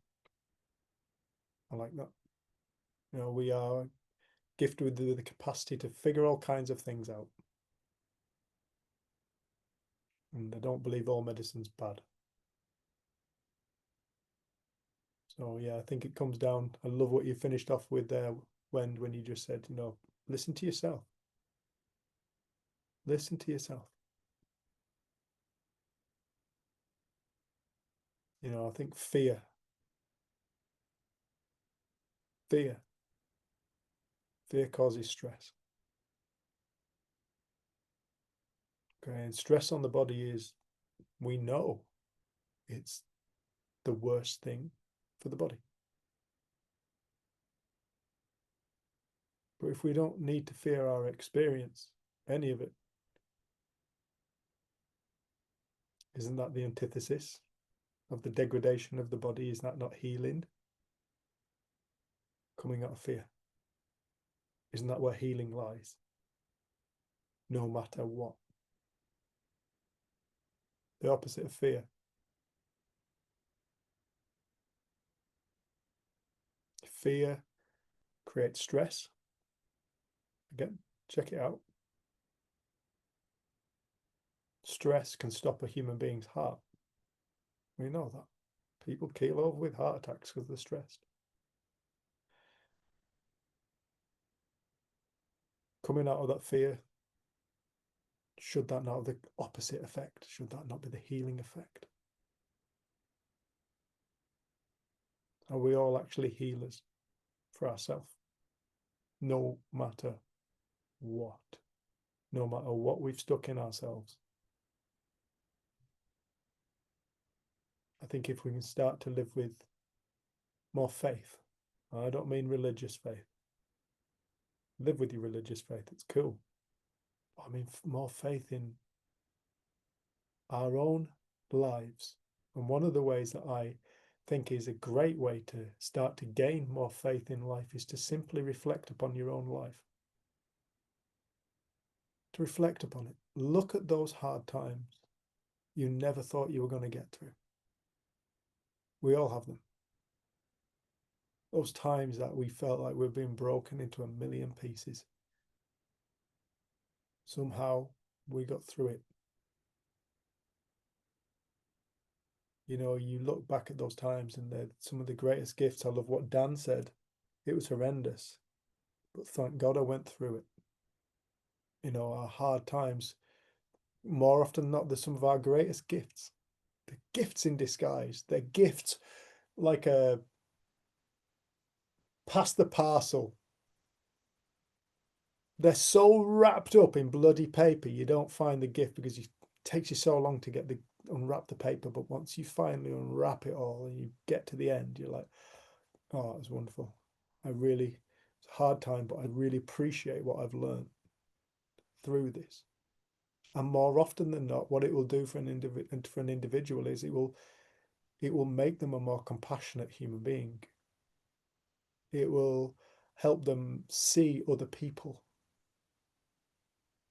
I like that. We are gifted with the capacity to figure all kinds of things out. And I don't believe all medicine's bad. So yeah, I think it comes down, I love what you finished off with there, when you just said, listen to yourself. Listen to yourself. I think fear causes stress. Okay, and stress on the body is, we know it's the worst thing for the body. But if we don't need to fear our experience, any of it, isn't that the antithesis of the degradation of the body? Is that not healing? Coming out of fear. Isn't that where healing lies? No matter what. The opposite of fear. Fear creates stress. Again, check it out. Stress can stop a human being's heart. We know that. People keel over with heart attacks because they're stressed. Coming out of that fear, should that not have the opposite effect? Should that not be the healing effect? Are we all actually healers for ourselves? No matter what. No matter what we've stuck in ourselves. I think if we can start to live with more faith, I don't mean religious faith. Live with your religious faith, it's cool. I mean more faith in our own lives. And one of the ways that I think is a great way to start to gain more faith in life is to simply reflect upon your own life. To reflect upon it. Look at those hard times you never thought you were going to get through. We all have them. Those times that we felt like we're being broken into a million pieces. Somehow we got through it. You know, you look back at those times and they're some of the greatest gifts. I love what Dan said. It was horrendous, but thank God I went through it. You know, our hard times, more often than not, they're some of our greatest gifts. They're gifts in disguise. They're gifts like a pass the parcel. They're so wrapped up in bloody paper, you don't find the gift because it takes you so long to get unwrap the paper. But once you finally unwrap it all and you get to the end, you're like, oh, it was wonderful. It's a hard time, but I really appreciate what I've learned through this. And more often than not, what it will do for an individual is it will make them a more compassionate human being. It will help them see other people.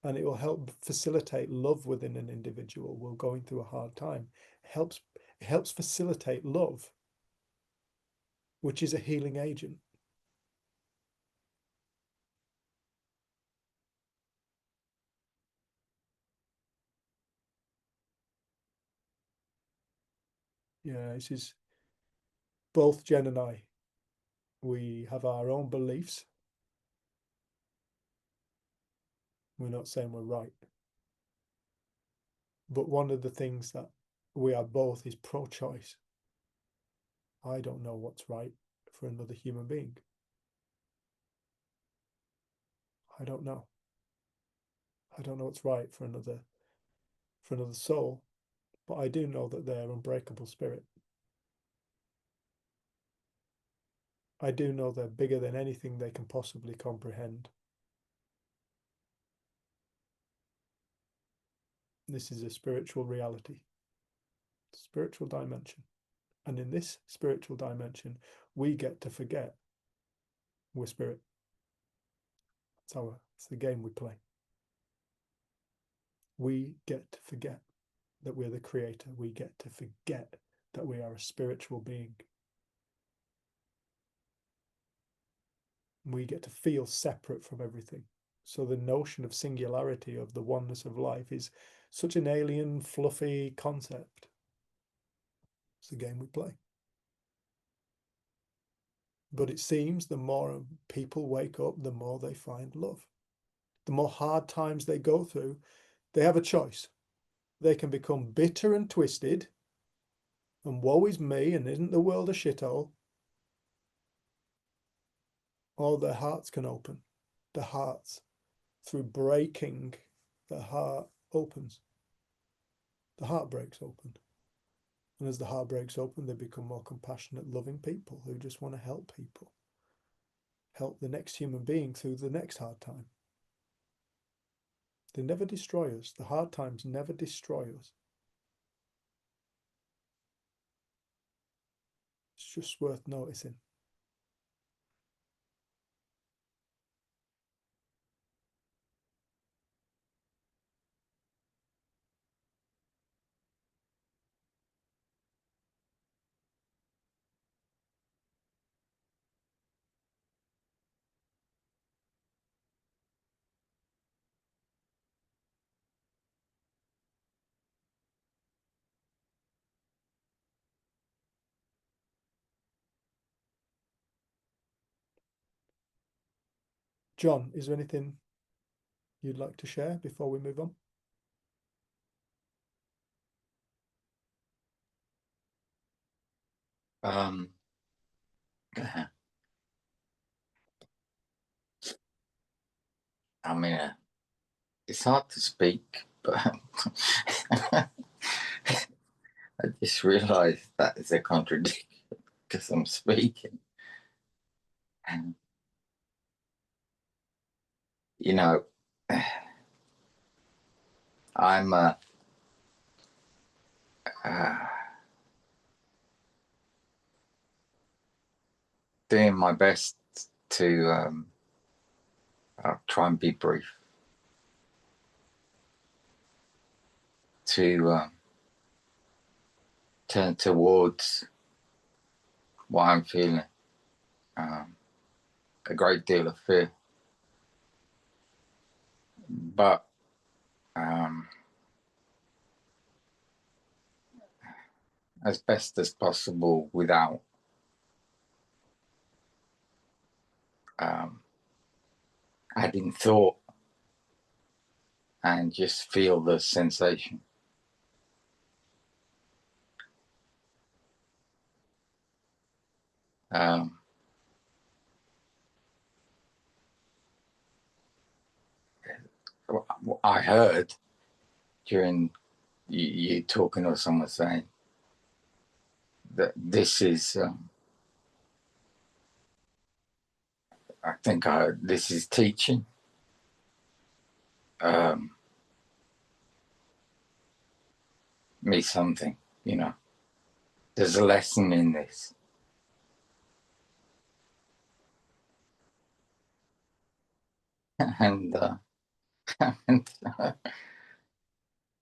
And it will help facilitate love within an individual while going through a hard time. It helps facilitate love, which is a healing agent. Yeah, this is both Jen and I. We have our own beliefs. We're not saying we're right. But one of the things that we are both is pro-choice. I don't know what's right for another human being. I don't know. I don't know what's right for another soul, but I do know that they're unbreakable spirit. I do know they're bigger than anything they can possibly comprehend. This is a spiritual reality, spiritual dimension. And in this spiritual dimension, we get to forget we're spirit. It's the game we play. We get to forget that we're the creator. We get to forget that we are a spiritual being. We get to feel separate from everything. So the notion of singularity, of the oneness of life, is such an alien, fluffy concept. It's the game we play. But it seems the more people wake up, the more they find love. The more hard times they go through, they have a choice. They can become bitter and twisted, and woe is me, and isn't the world a shithole? Or their hearts can open. The hearts, through breaking, the heart opens. The heart breaks open. And as the heart breaks open, they become more compassionate, loving people who just want to help people. Help the next human being through the next hard time. They never destroy us. The hard times never destroy us. It's just worth noticing. John, is there anything you'd like to share before we move on? I mean, it's hard to speak, but I just realised that is a contradiction because I'm speaking. And, you know, I'm doing my best to I'll try and be brief, to turn towards what I'm feeling, a great deal of fear, but as best as possible without adding thought, and just feel the sensation. I heard during you talking or someone saying that this is, I think I heard this is teaching. Me something, you know. There's a lesson in this. And,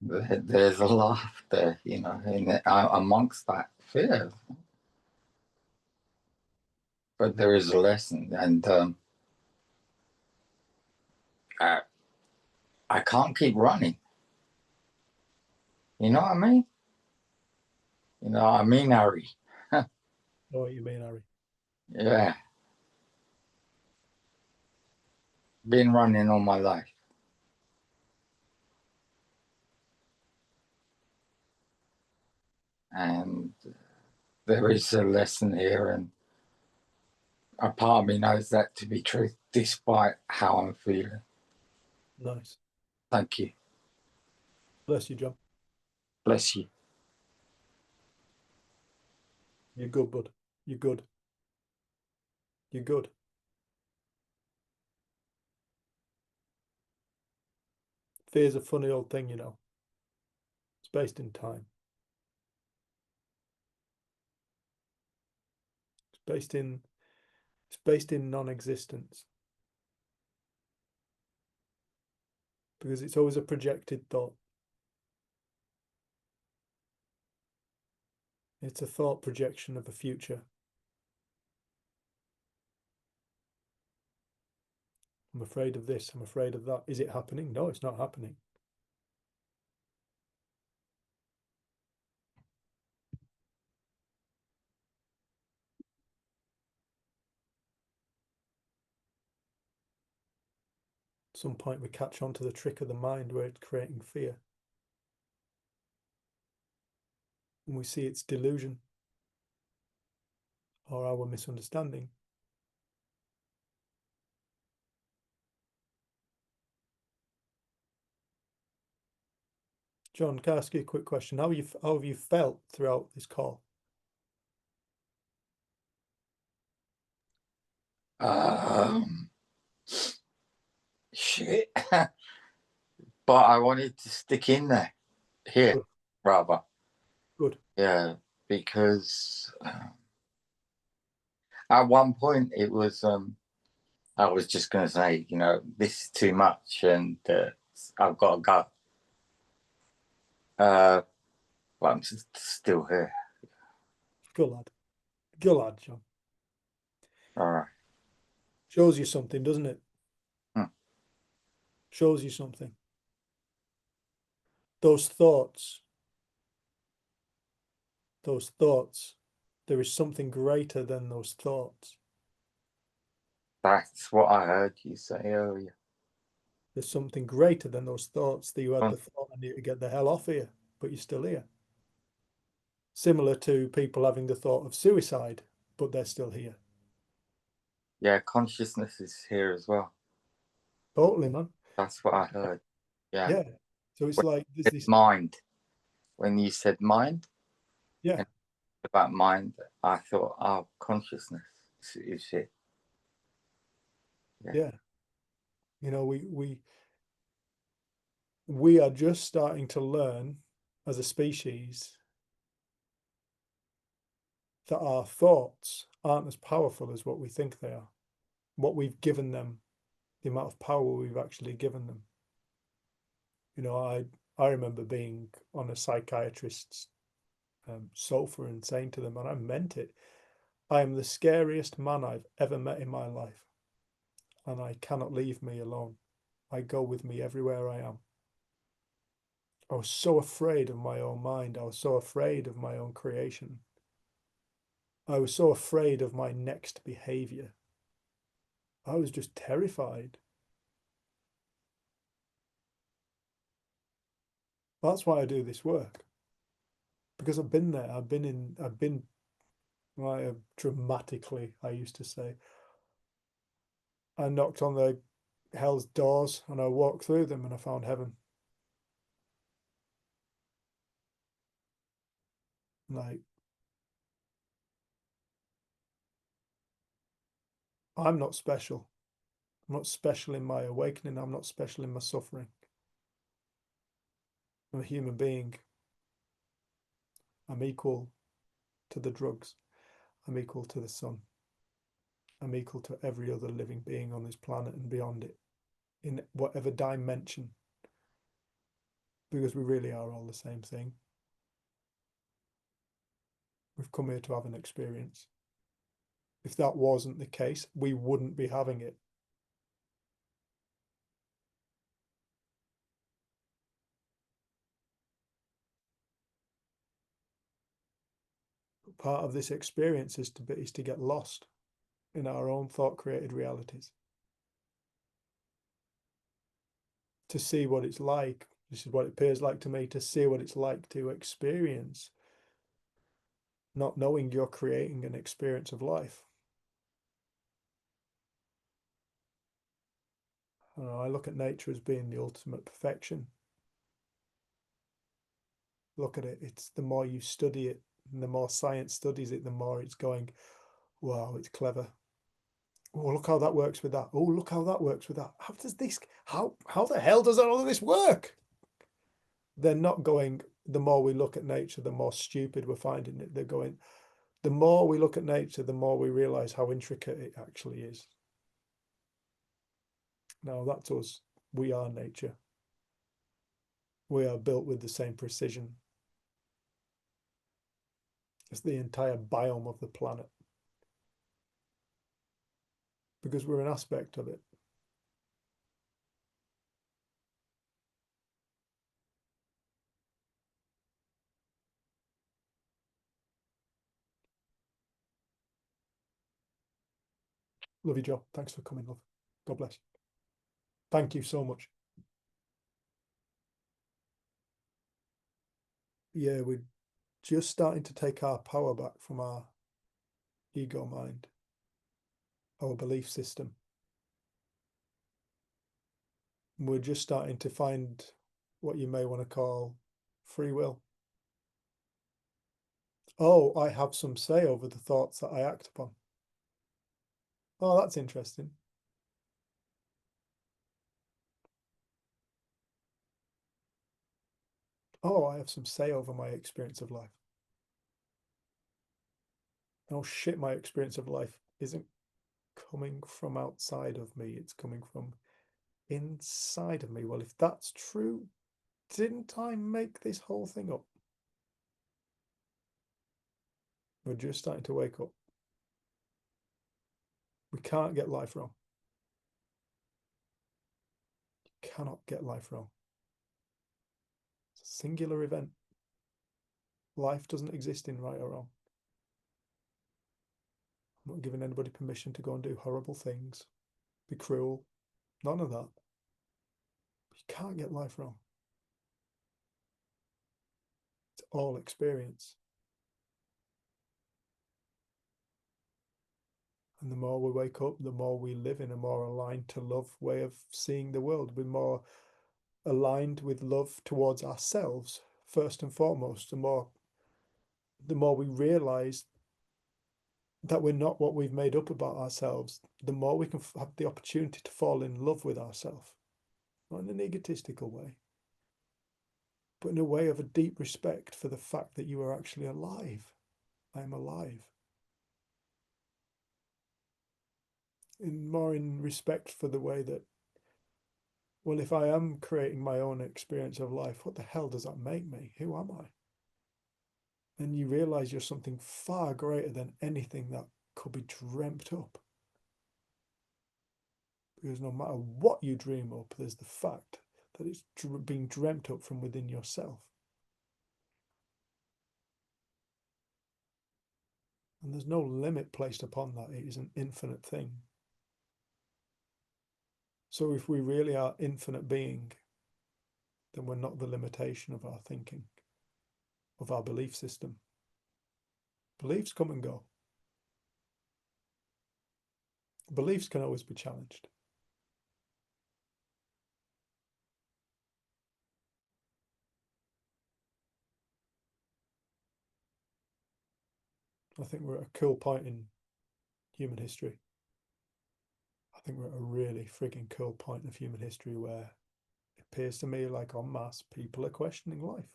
there's a laughter, you know, amongst that fear. But there is a lesson, and I can't keep running. You know what I mean? You know what I mean, Harry? Know what you mean, Harry? Yeah. Been running all my life. And there is a lesson here, and a part of me knows that to be true, despite how I'm feeling. Nice. Thank you. Bless you, John. Bless you. You're good, bud. You're good. You're good. Fear's a funny old thing, you know. It's based in time. It's based in non-existence. Because it's always a projected thought. It's a thought projection of a future. I'm afraid of this, I'm afraid of that. Is it happening? No, it's not happening. At some point we catch on to the trick of the mind where it's creating fear. And we see it's delusion or our misunderstanding. John, can I ask you a quick question? How have you felt throughout this call? Shit. But I wanted to stick in there. Here, Good. rather. Good. Yeah, because at one point it was, I was just going to say, you know, this is too much and I've got to go. But I'm still here. Good lad. Good lad, John. All right. Shows you something, doesn't it? Shows you something. Those thoughts, there is something greater than those thoughts. That's what I heard you say earlier. There's something greater than those thoughts that you had the thought, I need to get the hell off here, but you're still here. Similar to people having the thought of suicide, but they're still here. Yeah, consciousness is here as well. Totally, man. That's what I heard. Yeah. Yeah. So it's like this mind. When you said mind, yeah, about mind, I thought, oh, consciousness is here. yeah. You know, we are just starting to learn as a species that our thoughts aren't as powerful as what we think they are, what we've given them, the amount of power we've actually given them. You know, I remember being on a psychiatrist's sofa and saying to them, and I meant it, I am the scariest man I've ever met in my life, and I cannot leave me alone. I go with me everywhere I am. I was so afraid of my own mind. I was so afraid of my own creation. I was so afraid of my next behavior. I was just terrified. That's why I do this work. Because I've been there. I've been like dramatically, I used to say. I knocked on the hell's doors and I walked through them and I found heaven. Like, I'm not special. I'm not special in my awakening. I'm not special in my suffering. I'm a human being. I'm equal to the drugs. I'm equal to the sun. I'm equal to every other living being on this planet and beyond it, in whatever dimension, because we really are all the same thing. We've come here to have an experience. If that wasn't the case, we wouldn't be having it. Part of this experience is to get lost in our own thought-created realities. To see what it's like. This is what it appears like to me, to see what it's like to experience, not knowing you're creating an experience of life. I look at nature as being the ultimate perfection. Look at it. It's the more you study it, and the more science studies it, the more it's going, wow, it's clever. Oh, look how that works with that. Oh, look how that works with that. How does this, how the hell does all of this work? They're not going, the more we look at nature, the more stupid we're finding it. They're going, the more we look at nature, the more we realize how intricate it actually is. Now, that's us. We are nature. We are built with the same precision as the entire biome of the planet, because we're an aspect of it. Love you, Joe. Thanks for coming, love. God bless. Thank you so much. Yeah, we're just starting to take our power back from our ego mind, our belief system. We're just starting to find what you may want to call free will. Oh, I have some say over the thoughts that I act upon. Oh, that's interesting. Oh, I have some say over my experience of life. Oh shit, my experience of life isn't coming from outside of me, it's coming from inside of me. Well, if that's true, didn't I make this whole thing up? We're just starting to wake up. We can't get life wrong. You cannot get life wrong. It's a singular event. Life doesn't exist in right or wrong. I'm not giving anybody permission to go and do horrible things, be cruel, none of that. You can't get life wrong. It's all experience. And the more we wake up, the more we live in a more aligned to love way of seeing the world. We're more aligned with love towards ourselves, first and foremost. The more we realize that we're not what we've made up about ourselves, the more we can have the opportunity to fall in love with ourselves. Not in an egotistical way, but in a way of a deep respect for the fact that you are actually alive. I am alive. more in respect for the way that, well, if I am creating my own experience of life, what the hell does that make me? Who am I? And you realize you're something far greater than anything that could be dreamt up. Because no matter what you dream up, there's the fact that it's being dreamt up from within yourself. And there's no limit placed upon that. It is an infinite thing. So if we really are infinite being, then we're not the limitation of our thinking, of our belief system. Beliefs come and go. Beliefs can always be challenged. I think we're at a cool point in human history. I think we're at a really frigging cool point of human history where it appears to me like en masse people are questioning life.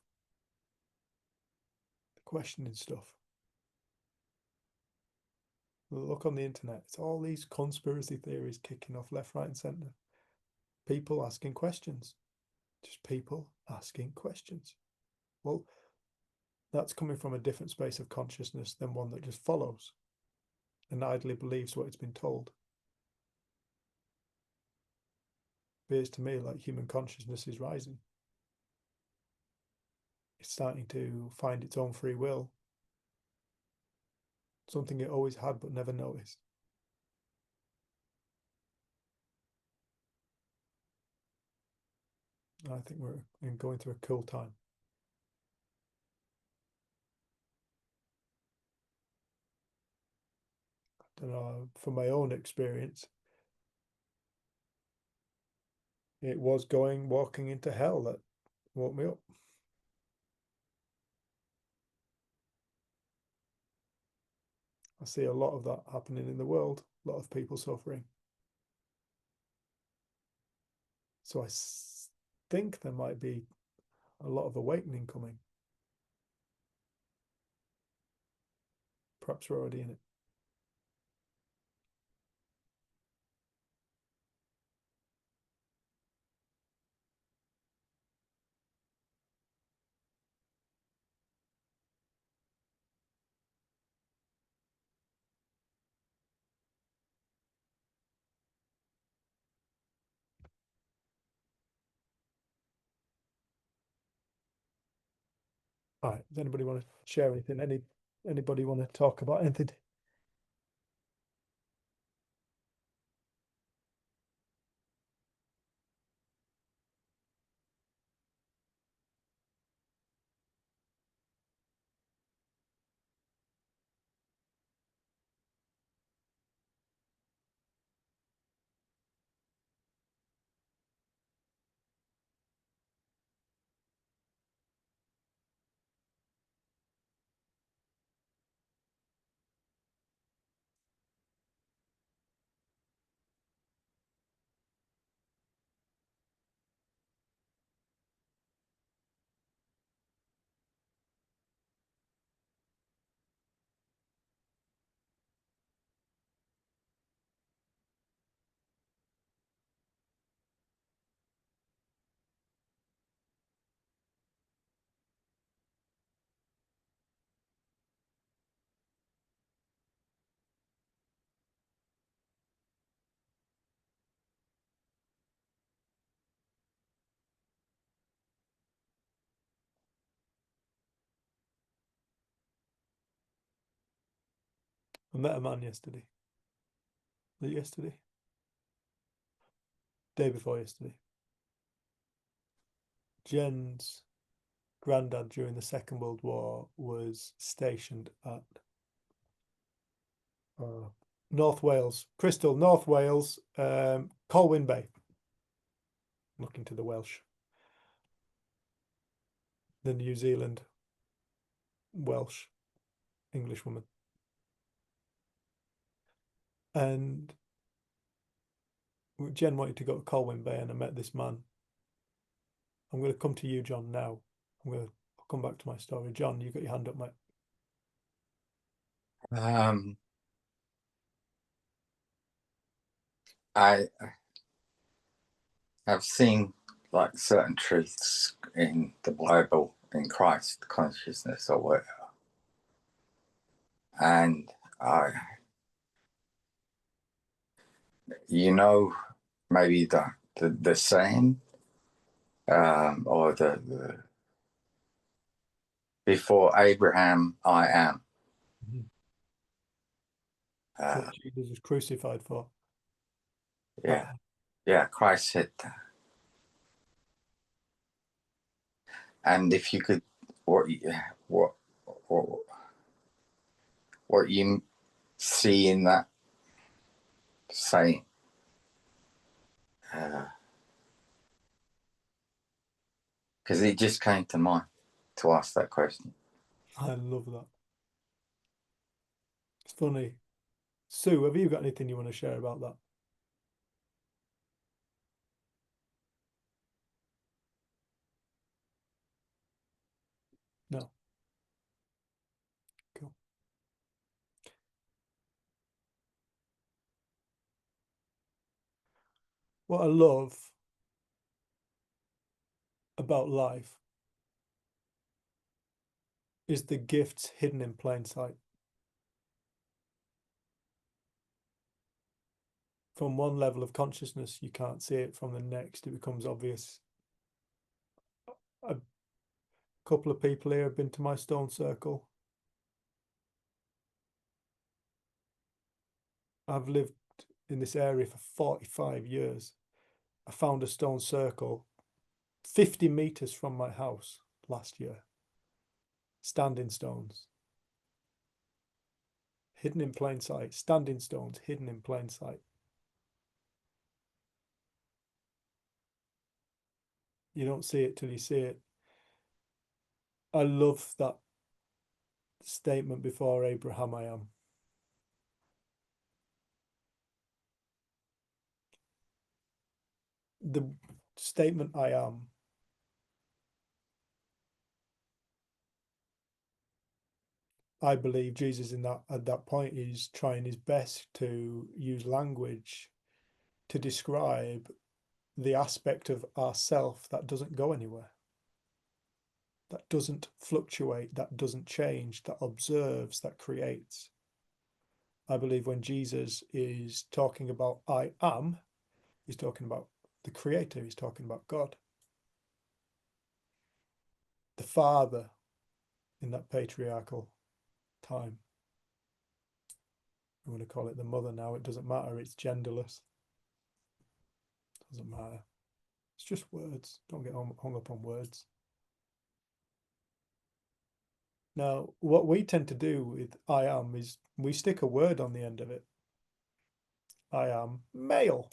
They're questioning stuff. Look on the internet, it's all these conspiracy theories kicking off left, right, and centre. People asking questions. Just people asking questions. Well, that's coming from a different space of consciousness than one that just follows and idly believes what it's been told. It appears to me like human consciousness is rising. It's starting to find its own free will. Something it always had but never noticed. I think we're going through a cool time. I don't know, from my own experience, it was walking into hell that woke me up. I see a lot of that happening in the world, a lot of people suffering. So I think there might be a lot of awakening coming. Perhaps we're already in it. All right. Does anybody want to share anything? Anybody want to talk about anything? I met a man yesterday. Was it yesterday? Day before yesterday. Jen's granddad during the Second World War was stationed at North Wales, Crystal, North Wales, Colwyn Bay. Looking to the Welsh. The New Zealand Welsh English woman. And Jen wanted to go to Colwyn Bay, and I met this man. I'm going to come to you, John, now. I'll come back to my story. John, you got your hand up, mate. I have seen like certain truths in the Bible, in Christ consciousness or whatever, and maybe the saying, or the before Abraham I am. Mhm. What Jesus was crucified for. Yeah, Christ said that. And if you could, what you see in that saying, because it just came to mind to ask that question. I love that. It's funny. Sue, have you got anything you want to share about that? No. Cool. What I love about life is the gifts hidden in plain sight. From one level of consciousness, you can't see it. From the next, it becomes obvious. A couple of people here have been to my stone circle. I've lived in this area for 45 years. I found a stone circle 50 meters from my house last year. Standing stones. Hidden in plain sight. Standing stones hidden in plain sight. You don't see it till you see it. I love that statement, before Abraham I am. The statement I am I believe Jesus at that point is trying his best to use language to describe the aspect of ourself that doesn't go anywhere, that doesn't fluctuate, that doesn't change, that observes, that creates. I believe when Jesus is talking about I am, he's talking about the Creator, he's talking about God. The Father in that patriarchal time. I'm going to call it the Mother now, it doesn't matter, it's genderless. Doesn't matter. It's just words. Don't get hung up on words. Now, what we tend to do with I am is we stick a word on the end of it. I am male.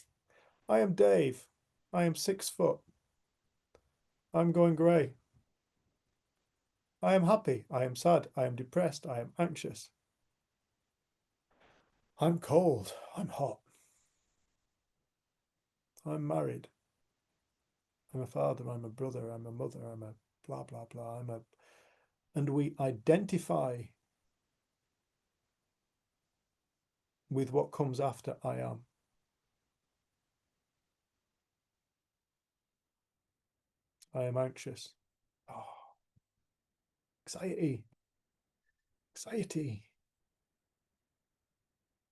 I am Dave. I am 6 foot. I'm going grey. I am happy. I am sad. I am depressed. I am anxious. I'm cold. I'm hot. I'm married. I'm a father. I'm a brother. I'm a mother. I'm a blah, blah, blah. And we identify with what comes after I am. I am anxious. Oh, anxiety.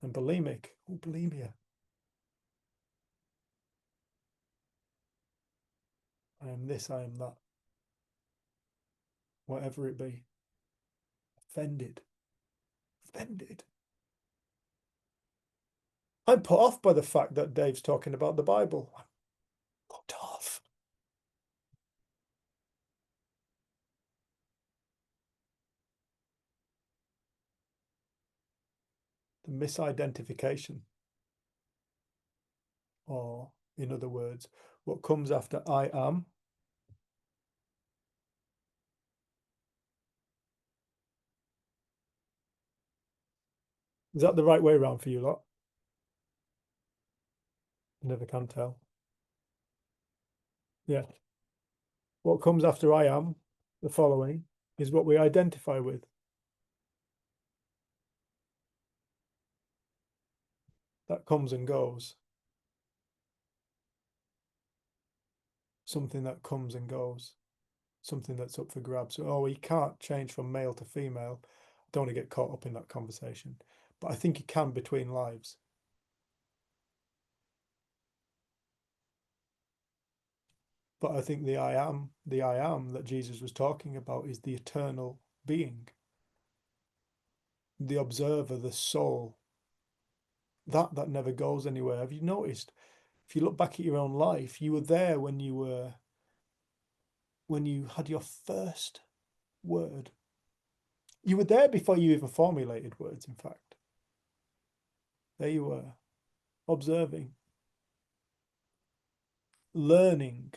And bulimic. Oh, bulimia. I am this, I am that. Whatever it be. Offended. I'm put off by the fact that Dave's talking about the Bible. I'm put off. The misidentification. Or, in other words, what comes after I am. Is that the right way around for you lot? Never can tell. Yeah. What comes after I am, the following, is what we identify with. That comes and goes. something that comes and goes, something that's up for grabs. Oh, he can't change from male to female. I don't want to get caught up in that conversation, but I think he can between lives. But I think the I am that Jesus was talking about is the eternal being, the observer, the soul, that never goes anywhere. Have you noticed? If you look back at your own life, you were there when you had your first word. You were there before you even formulated words, in fact. There you were, observing, learning.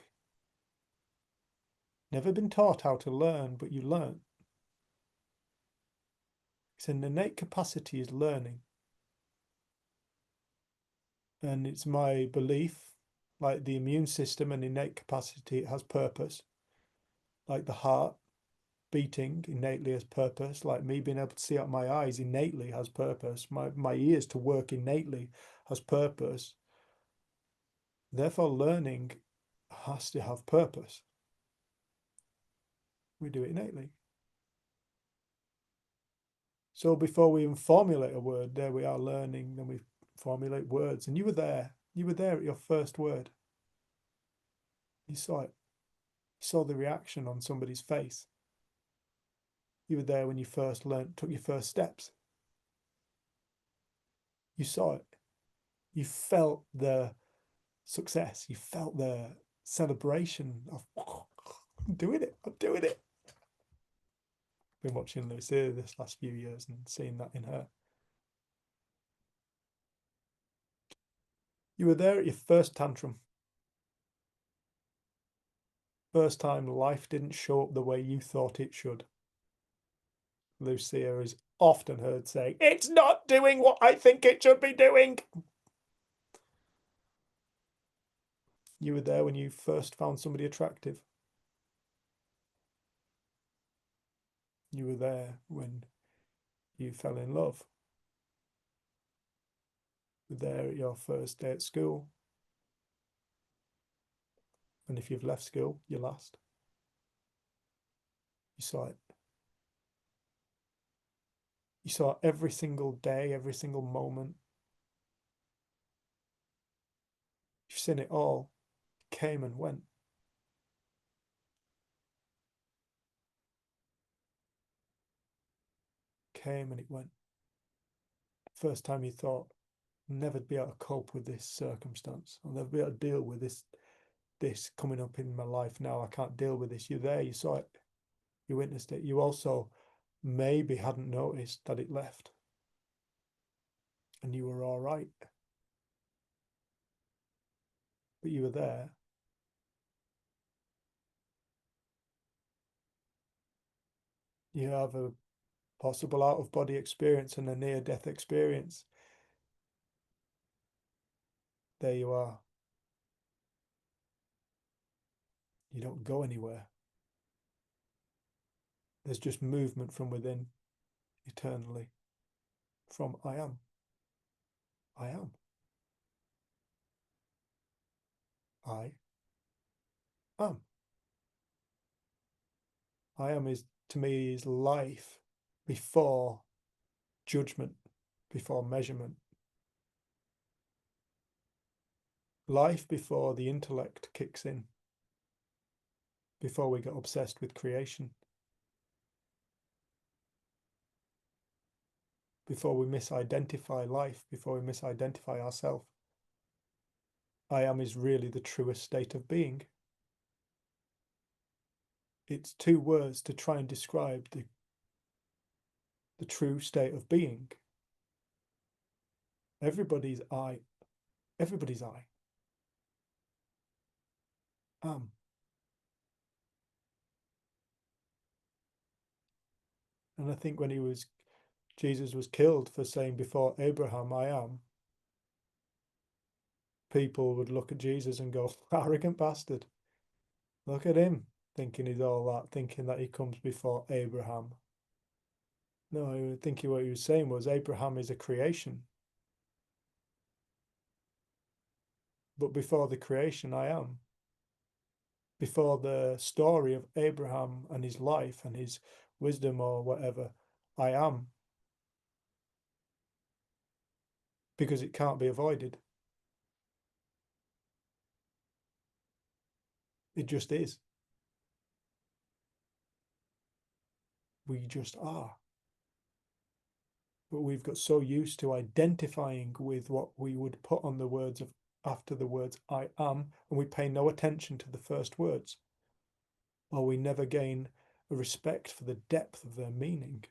Never been taught how to learn, but you learn. It's an innate capacity is learning. And it's my belief, like the immune system, an innate capacity, it has purpose. Like the heart beating innately has purpose, like me being able to see out my eyes innately has purpose, my ears to work innately has purpose. Therefore, learning has to have purpose. We do it innately. So before we even formulate a word, there we are learning, then we formulate words. And you were there at your first word. You saw it. You saw the reaction on somebody's face. You were there when you first took your first steps. You saw it. You felt the success. You felt the celebration of, I'm doing it. Been watching Lucia this last few years and seeing that in her. You were there at your first tantrum. First time life didn't show up the way you thought it should. Lucia is often heard saying, "It's not doing what I think it should be doing." You were there when you first found somebody attractive. You were there when you fell in love. You were there at your first day at school. And if you've left school, your last. You saw it. You saw every single day, every single moment. You've seen it all. Came and went. Came and it went. First time you thought, I'll never be able to cope with this circumstance. I'll never be able to deal with this coming up in my life now. I can't deal with this. You're there, you saw it. You witnessed it. You also maybe hadn't noticed that it left. And you were all right. But you were there. You have a possible out-of-body experience and a near-death experience. There you are. You don't go anywhere. There's just movement from within, eternally. From I am. I am. I am. I am is, to me, is life before judgment, before measurement. Life before the intellect kicks in, before we get obsessed with creation, before we misidentify life, before we misidentify ourselves. I am is really the truest state of being. It's two words to try and describe the true state of being. Everybody's I. Everybody's I. Am. And I think when Jesus was killed for saying before Abraham, I am, people would look at Jesus and go, arrogant bastard. Look at him, thinking he's all that, thinking that he comes before Abraham. No, I think what he was saying was Abraham is a creation. But before the creation, I am. before the story of Abraham and his life and his wisdom or whatever, I am. Because it can't be avoided. It just is. We just are. But we've got so used to identifying with what we would put on the words of after the words I am, and we pay no attention to the first words, or we never gain a respect for the depth of their meaning.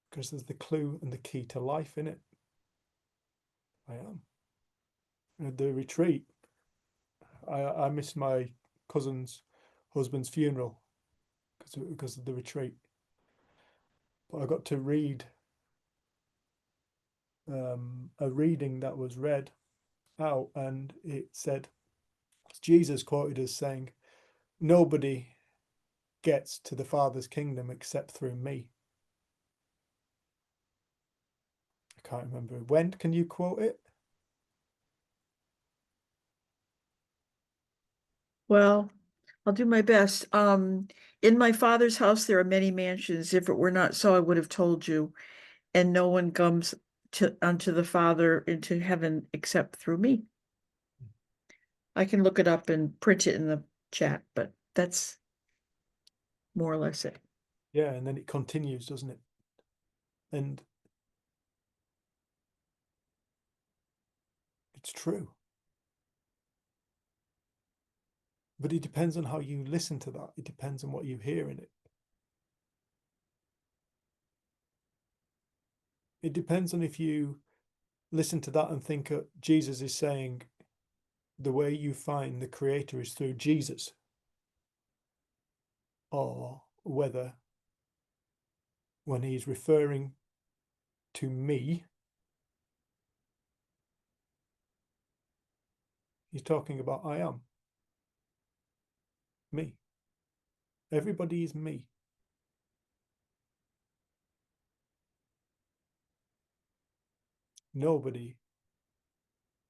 Because there's the clue and the key to life in it. I am. At the retreat, I missed my cousin's husband's funeral because of the retreat. But I got to read a reading that was read out, and it said, Jesus quoted as saying, nobody gets to the Father's kingdom except through me. I can't remember. When can you quote it? Well, I'll do my best. In my Father's house, there are many mansions. If it were not so, I would have told you. And no one comes unto the Father into heaven except through me. I can look it up and print it in the chat, but that's more or less it. Yeah, and then it continues, doesn't it? And it's true. But it depends on how you listen to that. It depends on what you hear in it. It depends on if you listen to that and think Jesus is saying the way you find the Creator is through Jesus, or whether when he's referring to me, he's talking about I am. Me. Everybody is me. Nobody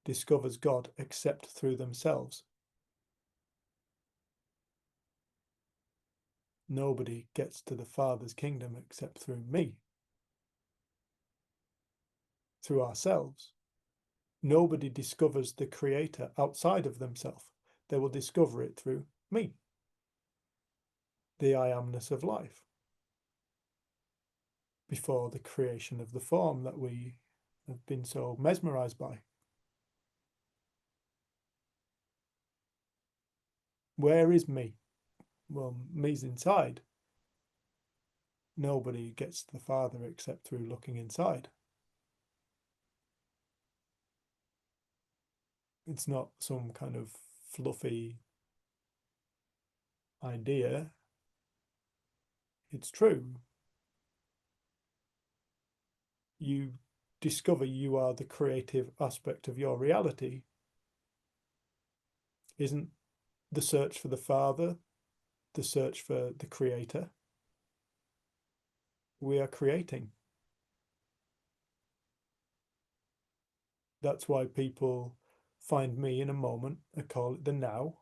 discovers God except through themselves. Nobody gets to the Father's kingdom except through me. Through ourselves. Nobody discovers the Creator outside of themselves. They will discover it through me. The I amness of life. Before the creation of the form that we have been so mesmerized by. Where is me? Well, me's inside. Nobody gets to the Father except through looking inside. It's not some kind of fluffy idea. It's true. You discover you are the creative aspect of your reality. Isn't the search for the Father the search for the Creator? We are creating. That's why people find me in a moment. I call it the now.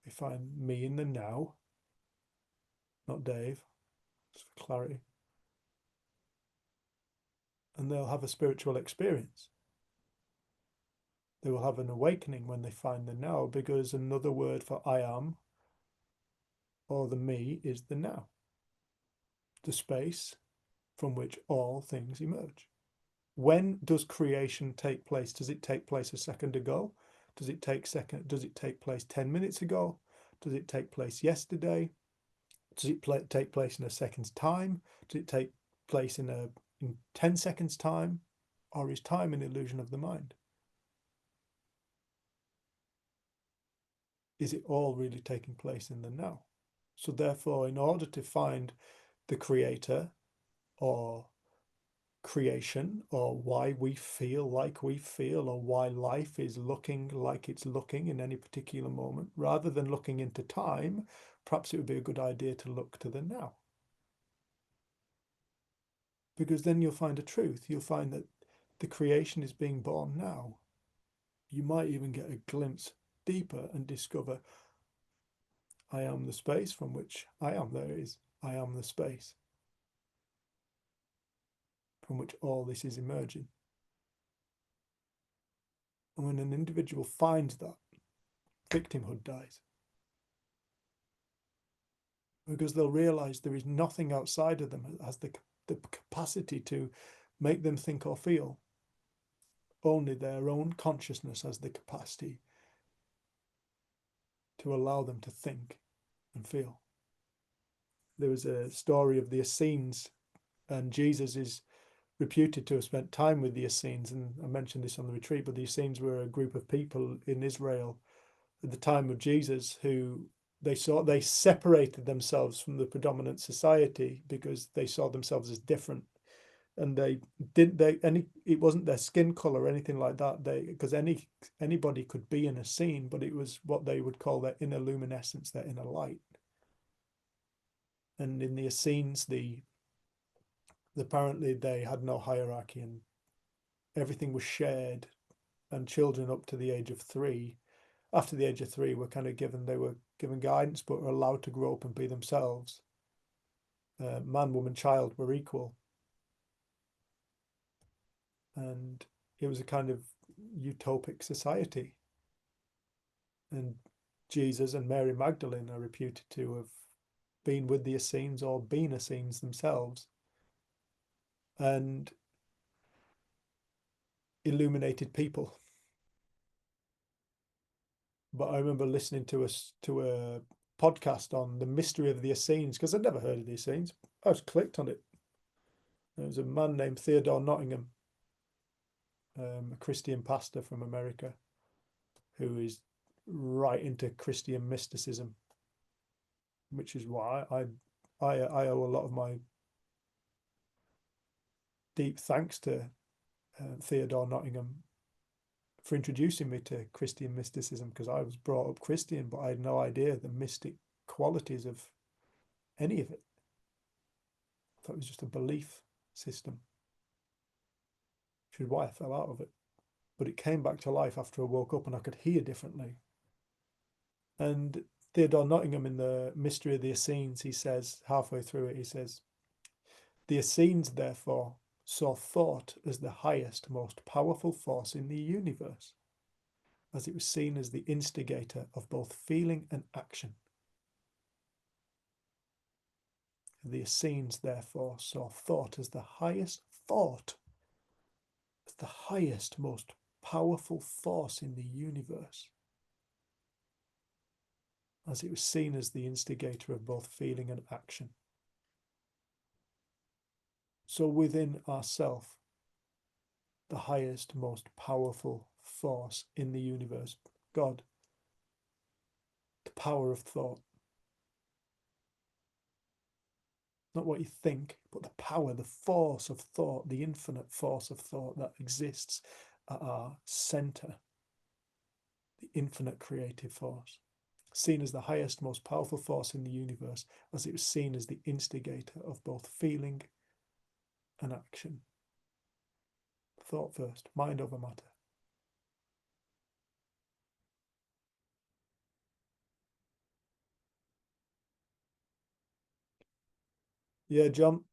They find me in the now, not Dave, just for clarity. And they'll have a spiritual experience. They will have an awakening when they find the now, because another word for I am or the me is the now, the space from which all things emerge. When does creation take place? Does it take place a second ago? Does it take place 10 minutes ago? Does it take place yesterday? Does it take place in a second's time? Does it take place in 10 seconds time? Or is time an illusion of the mind? Is it all really taking place in the now? So therefore, in order to find the Creator or creation, or why we feel like we feel, or why life is looking like it's looking in any particular moment, rather than looking into time, perhaps it would be a good idea to look to the now. Because then you'll find a truth. You'll find that the creation is being born now. You might even get a glimpse deeper and discover, I am the space from which I am there is. I am the space from which all this is emerging. And when an individual finds that, victimhood dies. Because they'll realize there is nothing outside of them that has the capacity to make them think or feel. Only their own consciousness has the capacity to allow them to think and feel. There was a story of the Essenes, and Jesus is reputed to have spent time with the Essenes, and I mentioned this on the retreat, but the Essenes were a group of people in Israel at the time of Jesus who they separated themselves from the predominant society because they saw themselves as different, and it wasn't their skin color or anything like that, because anybody could be in a scene, but it was what they would call their inner luminescence, their inner light. And in the Essenes, apparently they had no hierarchy and everything was shared, and children up to the age of 3, after the age of 3, were given guidance, but were allowed to grow up and be themselves. Man, woman, child were equal. And it was a kind of utopic society. And Jesus and Mary Magdalene are reputed to have been with the Essenes or been Essenes themselves, and illuminated people. But I remember listening to a podcast on the mystery of the Essenes, because I'd never heard of the Essenes. I just clicked on it. There was a man named Theodore Nottingham, a Christian pastor from America, who is right into Christian mysticism, which is why I owe a lot of my deep thanks to Theodore Nottingham for introducing me to Christian mysticism, because I was brought up Christian, but I had no idea the mystic qualities of any of it. I thought it was just a belief system, which is why I fell out of it. But it came back to life after I woke up and I could hear differently. And Theodore Nottingham, in the Mystery of the Essenes, he says, halfway through it, he says, the Essenes, therefore, saw thought as the highest, most powerful force in the universe, as it was seen as the instigator of both feeling and action. The Essenes, therefore, saw thought as the highest most powerful force in the universe, as it was seen as the instigator of both feeling and action. So within ourself, the highest, most powerful force in the universe, God, the power of thought. Not what you think, but the power, the force of thought, the infinite force of thought that exists at our center, the infinite creative force, seen as the highest, most powerful force in the universe, as it was seen as the instigator of both feeling and action. Thought first, mind over matter. Yeah, John,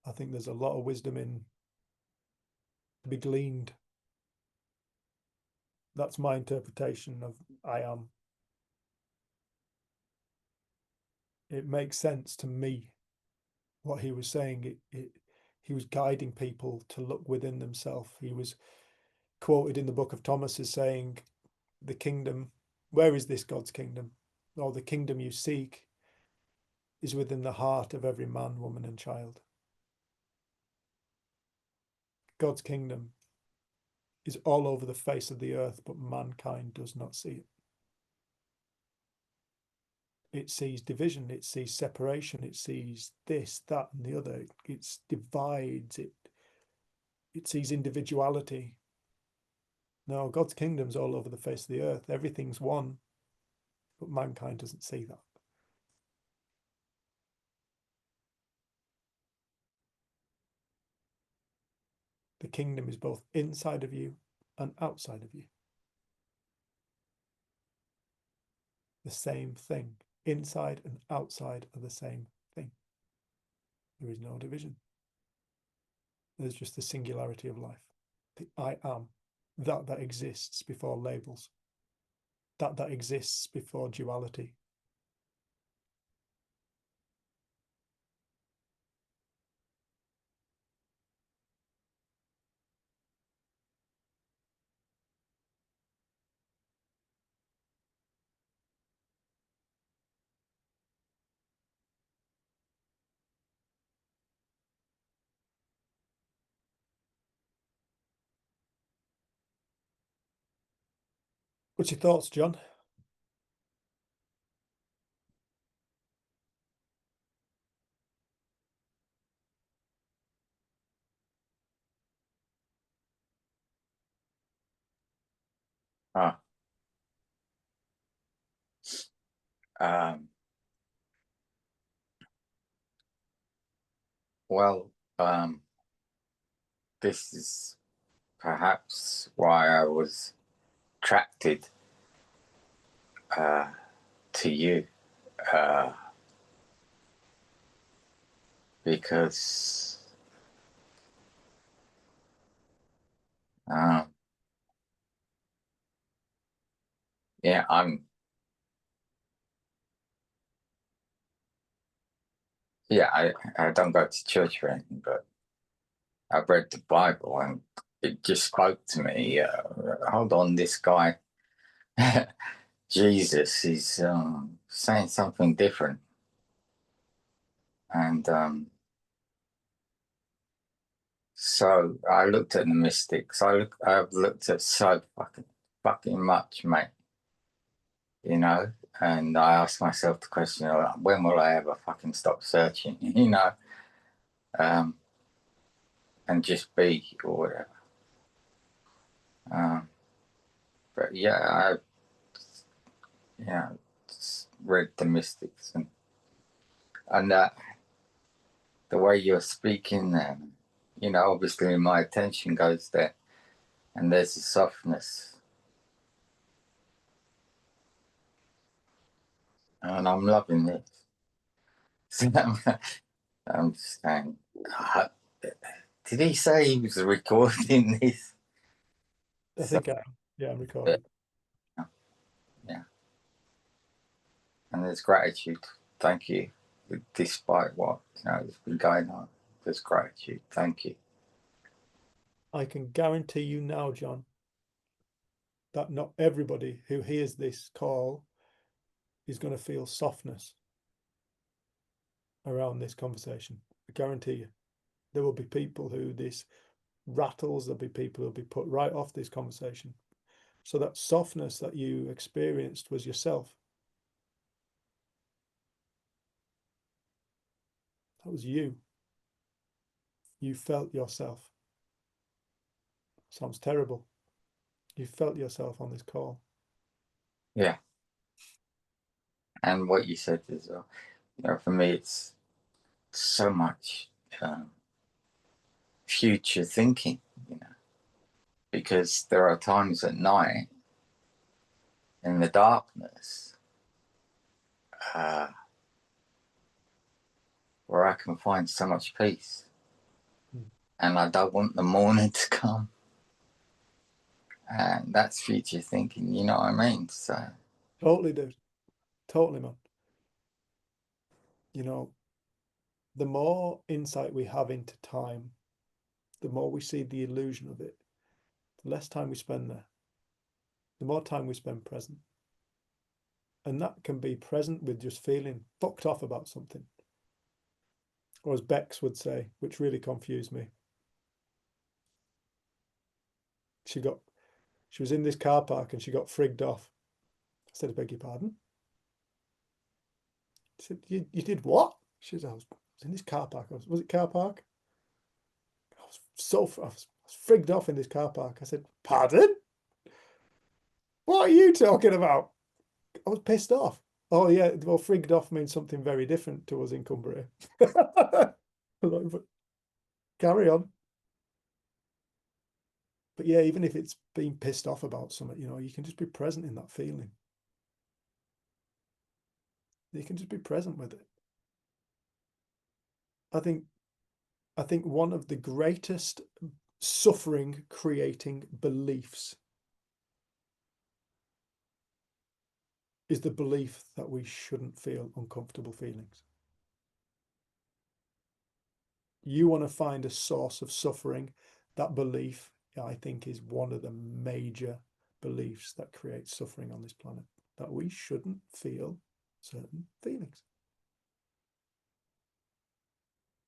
I think there's a lot of wisdom to be gleaned. That's my interpretation of I am. It makes sense to me what he was saying. He was guiding people to look within themselves. He was quoted in the book of Thomas as saying, the kingdom, where is this God's kingdom? Or the kingdom you seek is within the heart of every man, woman, and child. God's kingdom is all over the face of the earth, but mankind does not see it. It sees division, it sees separation, it sees this, that, and the other. It divides, it sees individuality. No, God's kingdom's all over the face of the earth. Everything's one, but mankind doesn't see that. The kingdom is both inside of you and outside of you. The same thing. inside and outside are the same thing. There is no division. There's just the singularity of life. The I am, that exists before labels, that exists before duality. What's your thoughts, John? Ah. Well, this is perhaps why I was attracted to you, because yeah, I don't go to church or anything, but I've read the Bible and it just spoke to me. Hold on, this guy, Jesus, is saying something different. And so I looked at the mystics. I've looked at so fucking much, mate. You know, and I asked myself the question, when will I ever fucking stop searching? You know, and just be or whatever. But yeah, I read the mystics and the way you're speaking there, you know, obviously my attention goes there, and there's a softness, and I'm loving this. So I'm just saying, did he say he was recording this? I think I'm recording. Yeah. And there's gratitude. Thank you. Despite what, you know, has been going on, there's gratitude. Thank you. I can guarantee you now, John, that not everybody who hears this call is going to feel softness around this conversation. I guarantee you. There will be people who this rattles, there'll be people who'll be put right off this conversation. So that softness that you experienced was yourself. That was you. You felt yourself. Sounds terrible. You felt yourself on this call. Yeah. And what you said as well, you know, for me, it's so much future thinking, you know, because there are times at night in the darkness where I can find so much peace, and I don't want the morning to come. And that's future thinking, you know what I mean? So Totally, dude. Totally, man. You know, the more insight we have into time, the more we see the illusion of it, the less time we spend there, the more time we spend present. And that can be present with just feeling fucked off about something. Or as Bex would say, which really confused me. She was in this car park and she got frigged off. I said, I beg your pardon? She said, you did what? She said, I was in this car park. Was it car park? I was frigged off in this car park. I said, pardon? What are you talking about? I was pissed off. Oh yeah, well, frigged off means something very different to us in Cumbria. Carry on. But yeah, even if it's being pissed off about something, you know, you can just be present in that feeling. You can just be present with it. I think one of the greatest suffering creating beliefs is the belief that we shouldn't feel uncomfortable feelings. You want to find a source of suffering, that belief, I think, is one of the major beliefs that creates suffering on this planet, that we shouldn't feel certain feelings.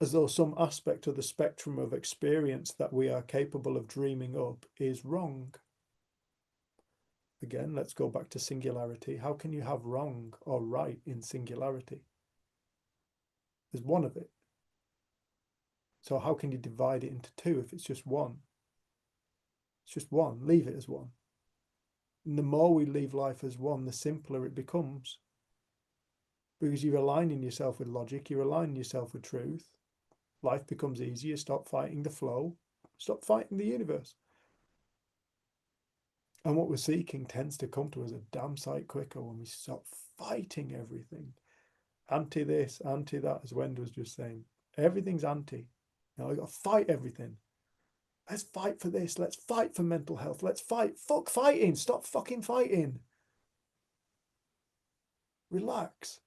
As though some aspect of the spectrum of experience that we are capable of dreaming up is wrong. Again, let's go back to singularity. How can you have wrong or right in singularity? There's one of it. So how can you divide it into two if it's just one? It's just one. Leave it as one. And the more we leave life as one, the simpler it becomes. Because you're aligning yourself with logic, you're aligning yourself with truth. Life becomes easier. Stop fighting the flow. Stop fighting the universe. And what we're seeking tends to come to us a damn sight quicker when we stop fighting everything. Anti this, anti that, as Wendy was just saying. Everything's anti. You know, you got to fight everything. Let's fight for this. Let's fight for mental health. Let's fight. Fuck fighting. Stop fucking fighting. Relax.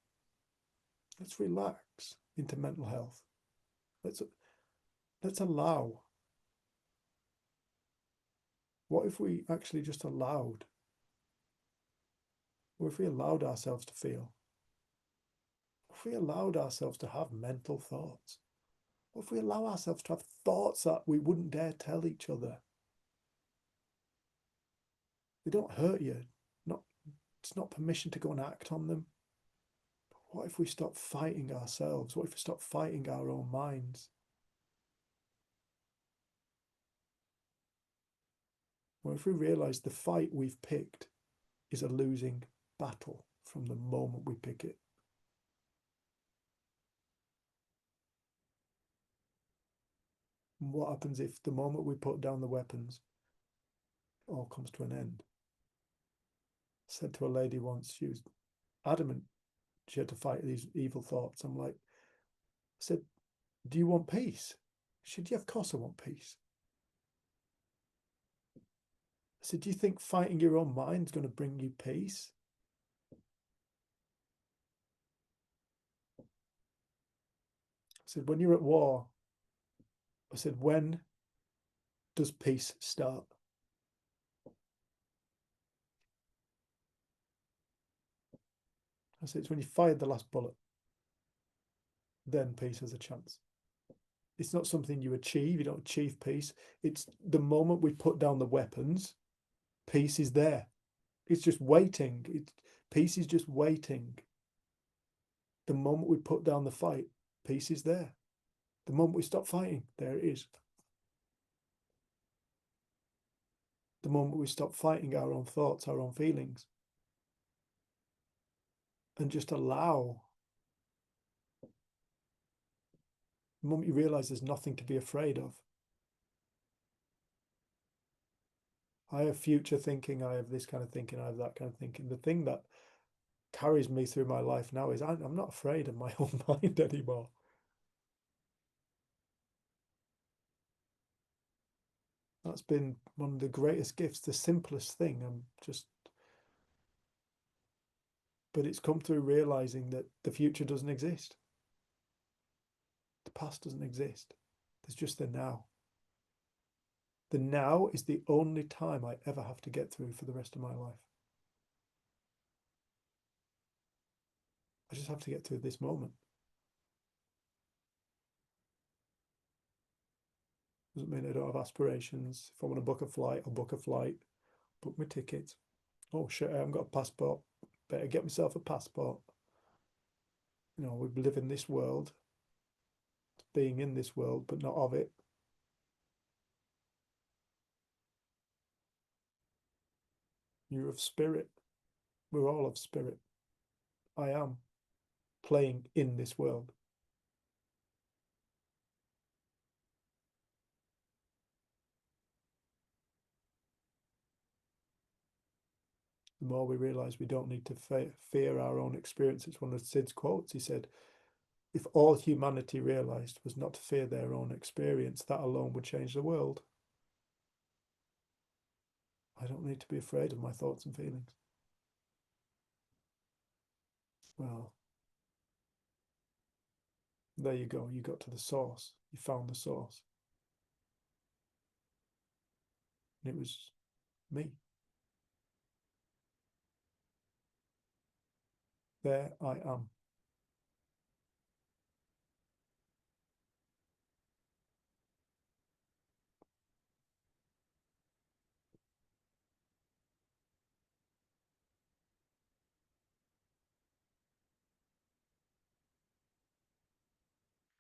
Let's relax into mental health. Let's allow. What if we actually just allowed? What if we allowed ourselves to feel? What if we allowed ourselves to have mental thoughts? What if we allow ourselves to have thoughts that we wouldn't dare tell each other? They don't hurt you. It's not permission to go and act on them. But what if we stop fighting ourselves? What if we stop fighting our own minds? What if we realize the fight we've picked is a losing battle from the moment we pick it? And what happens if the moment we put down the weapons, it all comes to an end? I said to a lady once, she was adamant she had to fight these evil thoughts. I'm like, I said, do you want peace? She said, yeah, of course I want peace. I said, do you think fighting your own mind is going to bring you peace? I said, when you're at war, I said, when does peace start? I said, it's when you fired the last bullet. Then peace has a chance. It's not something you achieve. You don't achieve peace. It's the moment we put down the weapons, peace is there. It's just waiting. Peace is just waiting. The moment we put down the fight, peace is there. The moment we stop fighting, there it is. The moment we stop fighting our own thoughts, our own feelings, and just allow. The moment you realize there's nothing to be afraid of. I have future thinking, I have this kind of thinking, I have that kind of thinking. The thing that carries me through my life now is I'm not afraid of my own mind anymore. That's been one of the greatest gifts, the simplest thing. But it's come through realizing that the future doesn't exist. The past doesn't exist. There's just the now. The now is the only time I ever have to get through for the rest of my life. I just have to get through this moment. Doesn't mean I don't have aspirations. If I want to book a flight, I'll book a flight, book my tickets. Oh shit, I haven't got a passport. Better get myself a passport. You know, we live in this world, being in this world, but not of it. You're of spirit. We're all of spirit. I am playing in this world. the more we realize we don't need to fear our own experience. It's one of Sid's quotes. He said, if all humanity realized was not to fear their own experience, that alone would change the world. I don't need to be afraid of my thoughts and feelings. Well, there you go. You got to the source. You found the source. And it was me. There I am.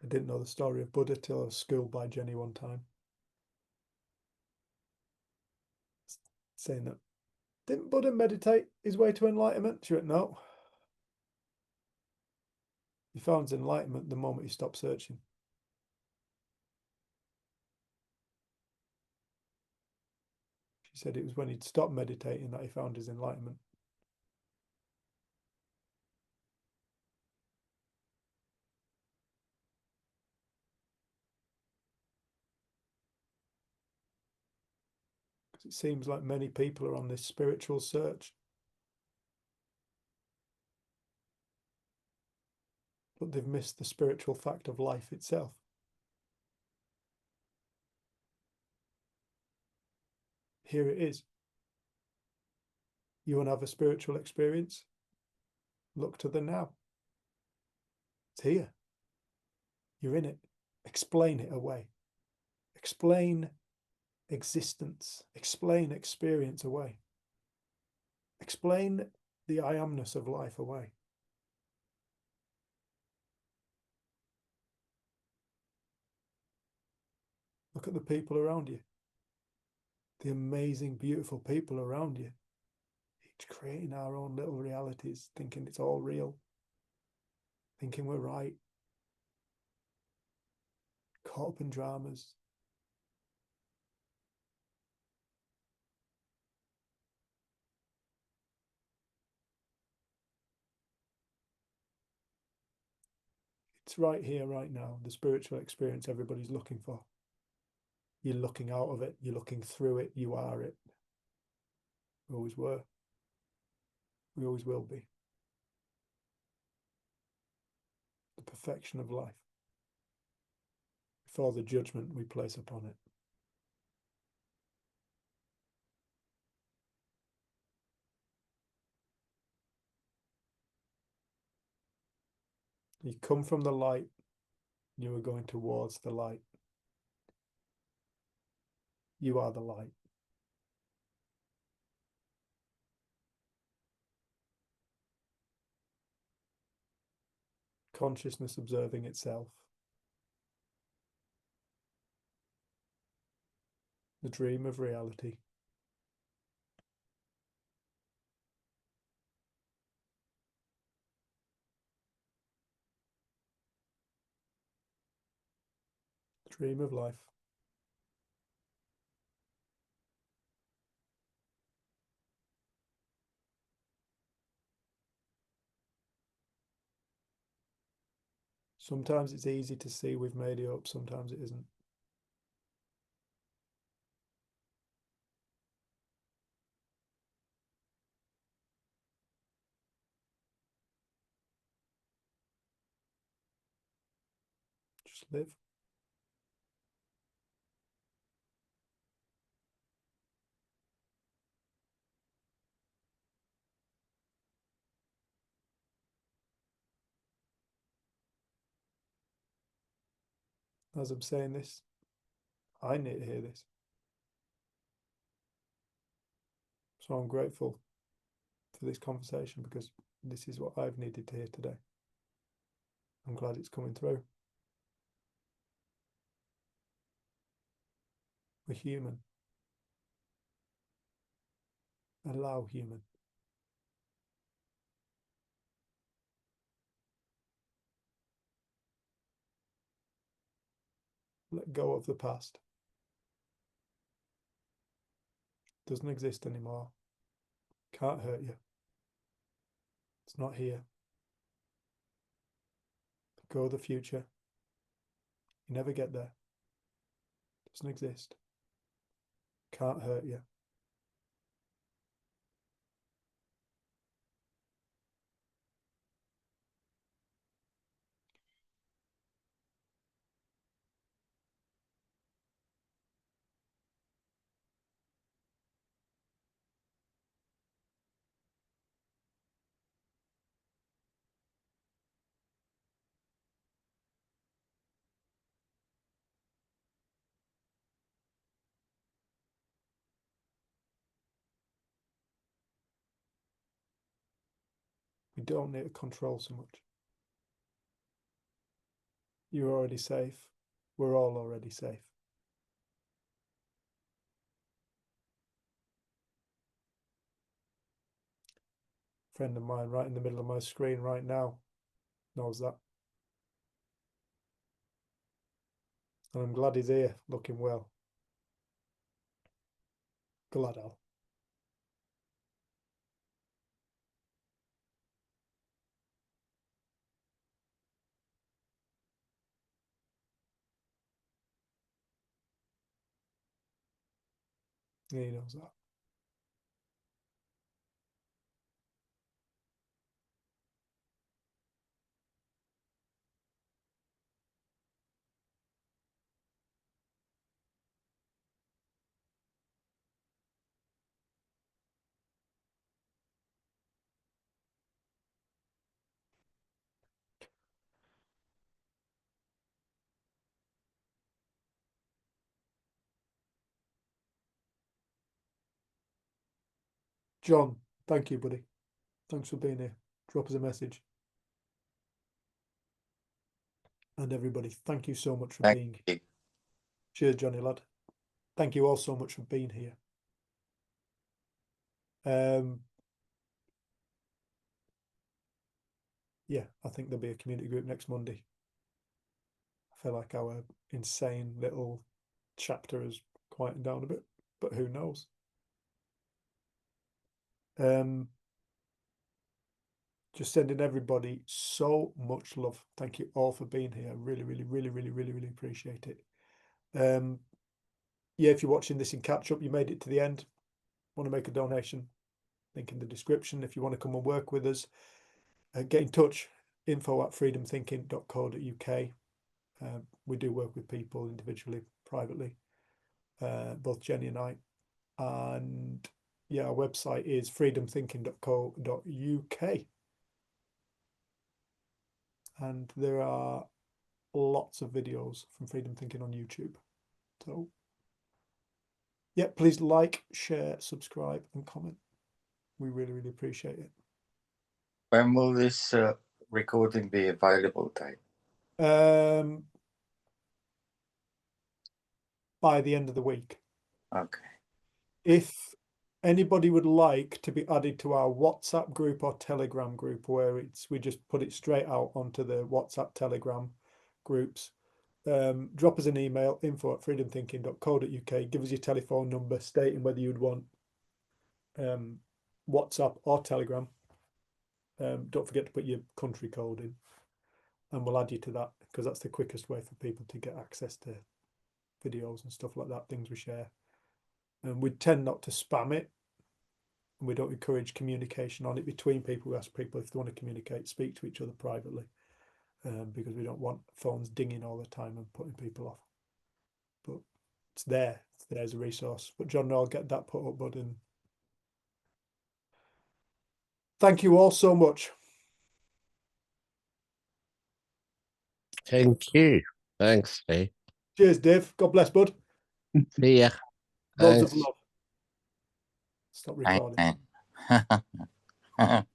I didn't know the story of Buddha till I was schooled by Jenny one time, saying that, didn't Buddha meditate his way to enlightenment? She went, no. He found his enlightenment the moment he stopped searching. She said it was when he'd stopped meditating that he found his enlightenment. Because it seems like many people are on this spiritual search, but they've missed the spiritual fact of life itself. Here it is. You want to have a spiritual experience? Look to the now. It's here. You're in it. Explain it away. Explain existence. Explain experience away. Explain the I amness of life away. Look at the people around you. The amazing, beautiful people around you. Each creating our own little realities, thinking it's all real. Thinking we're right. Caught up in dramas. It's right here, right now, the spiritual experience everybody's looking for. You're looking out of it, you're looking through it, you are it. We always were. We always will be. The perfection of life. Before the judgment we place upon it. You come from the light, you are going towards the light. You are the light. Consciousness observing itself. The dream of reality. The dream of life. Sometimes it's easy to see we've made it up, sometimes it isn't. Just live. As I'm saying this, I need to hear this. So I'm grateful for this conversation because this is what I've needed to hear today. I'm glad it's coming through. We're human. Allow human. Let go of the past. Doesn't exist anymore. Can't hurt you. It's not here. Go the future. You never get there. Doesn't exist. Can't hurt you. We don't need to control so much. You're already safe. We're all already safe. Friend of mine right in the middle of my screen right now knows that. And I'm glad he's here, looking well. Glad Al. He knows that. John, thank you, buddy. Thanks for being here. Drop us a message. And everybody, thank you so much for being here. you. Cheers, Johnny lad. Thank you all so much for being here. Yeah, I think there'll be a community group next Monday. I feel like our insane little chapter has quietened down a bit, but who knows? Just sending everybody so much love. Thank you all for being here. Really, really, really, really, really, really appreciate it. Yeah, if you're watching this in catch up, you made it to the end, want to make a donation, link in the description. If you want to come and work with us, get in touch, info@freedomthinking.co.uk. We do work with people individually, privately, both Jenny and I. And yeah, our website is freedomthinking.co.uk. And there are lots of videos from Freedom Thinking on YouTube. So yeah, please like, share, subscribe and comment. We really, really appreciate it. When will this recording be available, Dave? By the end of the week. Okay. If anybody would like to be added to our WhatsApp group or Telegram group, where we just put it straight out onto the WhatsApp Telegram groups, drop us an email, info@freedomthinking.co.uk. Give us your telephone number stating whether you'd want WhatsApp or Telegram. Don't forget to put your country code in, and we'll add you to that, because that's the quickest way for people to get access to videos and stuff like that, things we share. And we tend not to spam it, and we don't encourage communication on it between people. We ask people if they want to communicate, speak to each other privately, because we don't want phones dinging all the time and putting people off. But it's there as a resource. But John, I'll get that put up, bud. And thank you all so much. Thank you. Thanks, Steve. Cheers, Dave. God bless, bud. See ya. Loads of Thanks. love. Stop recording. Amen.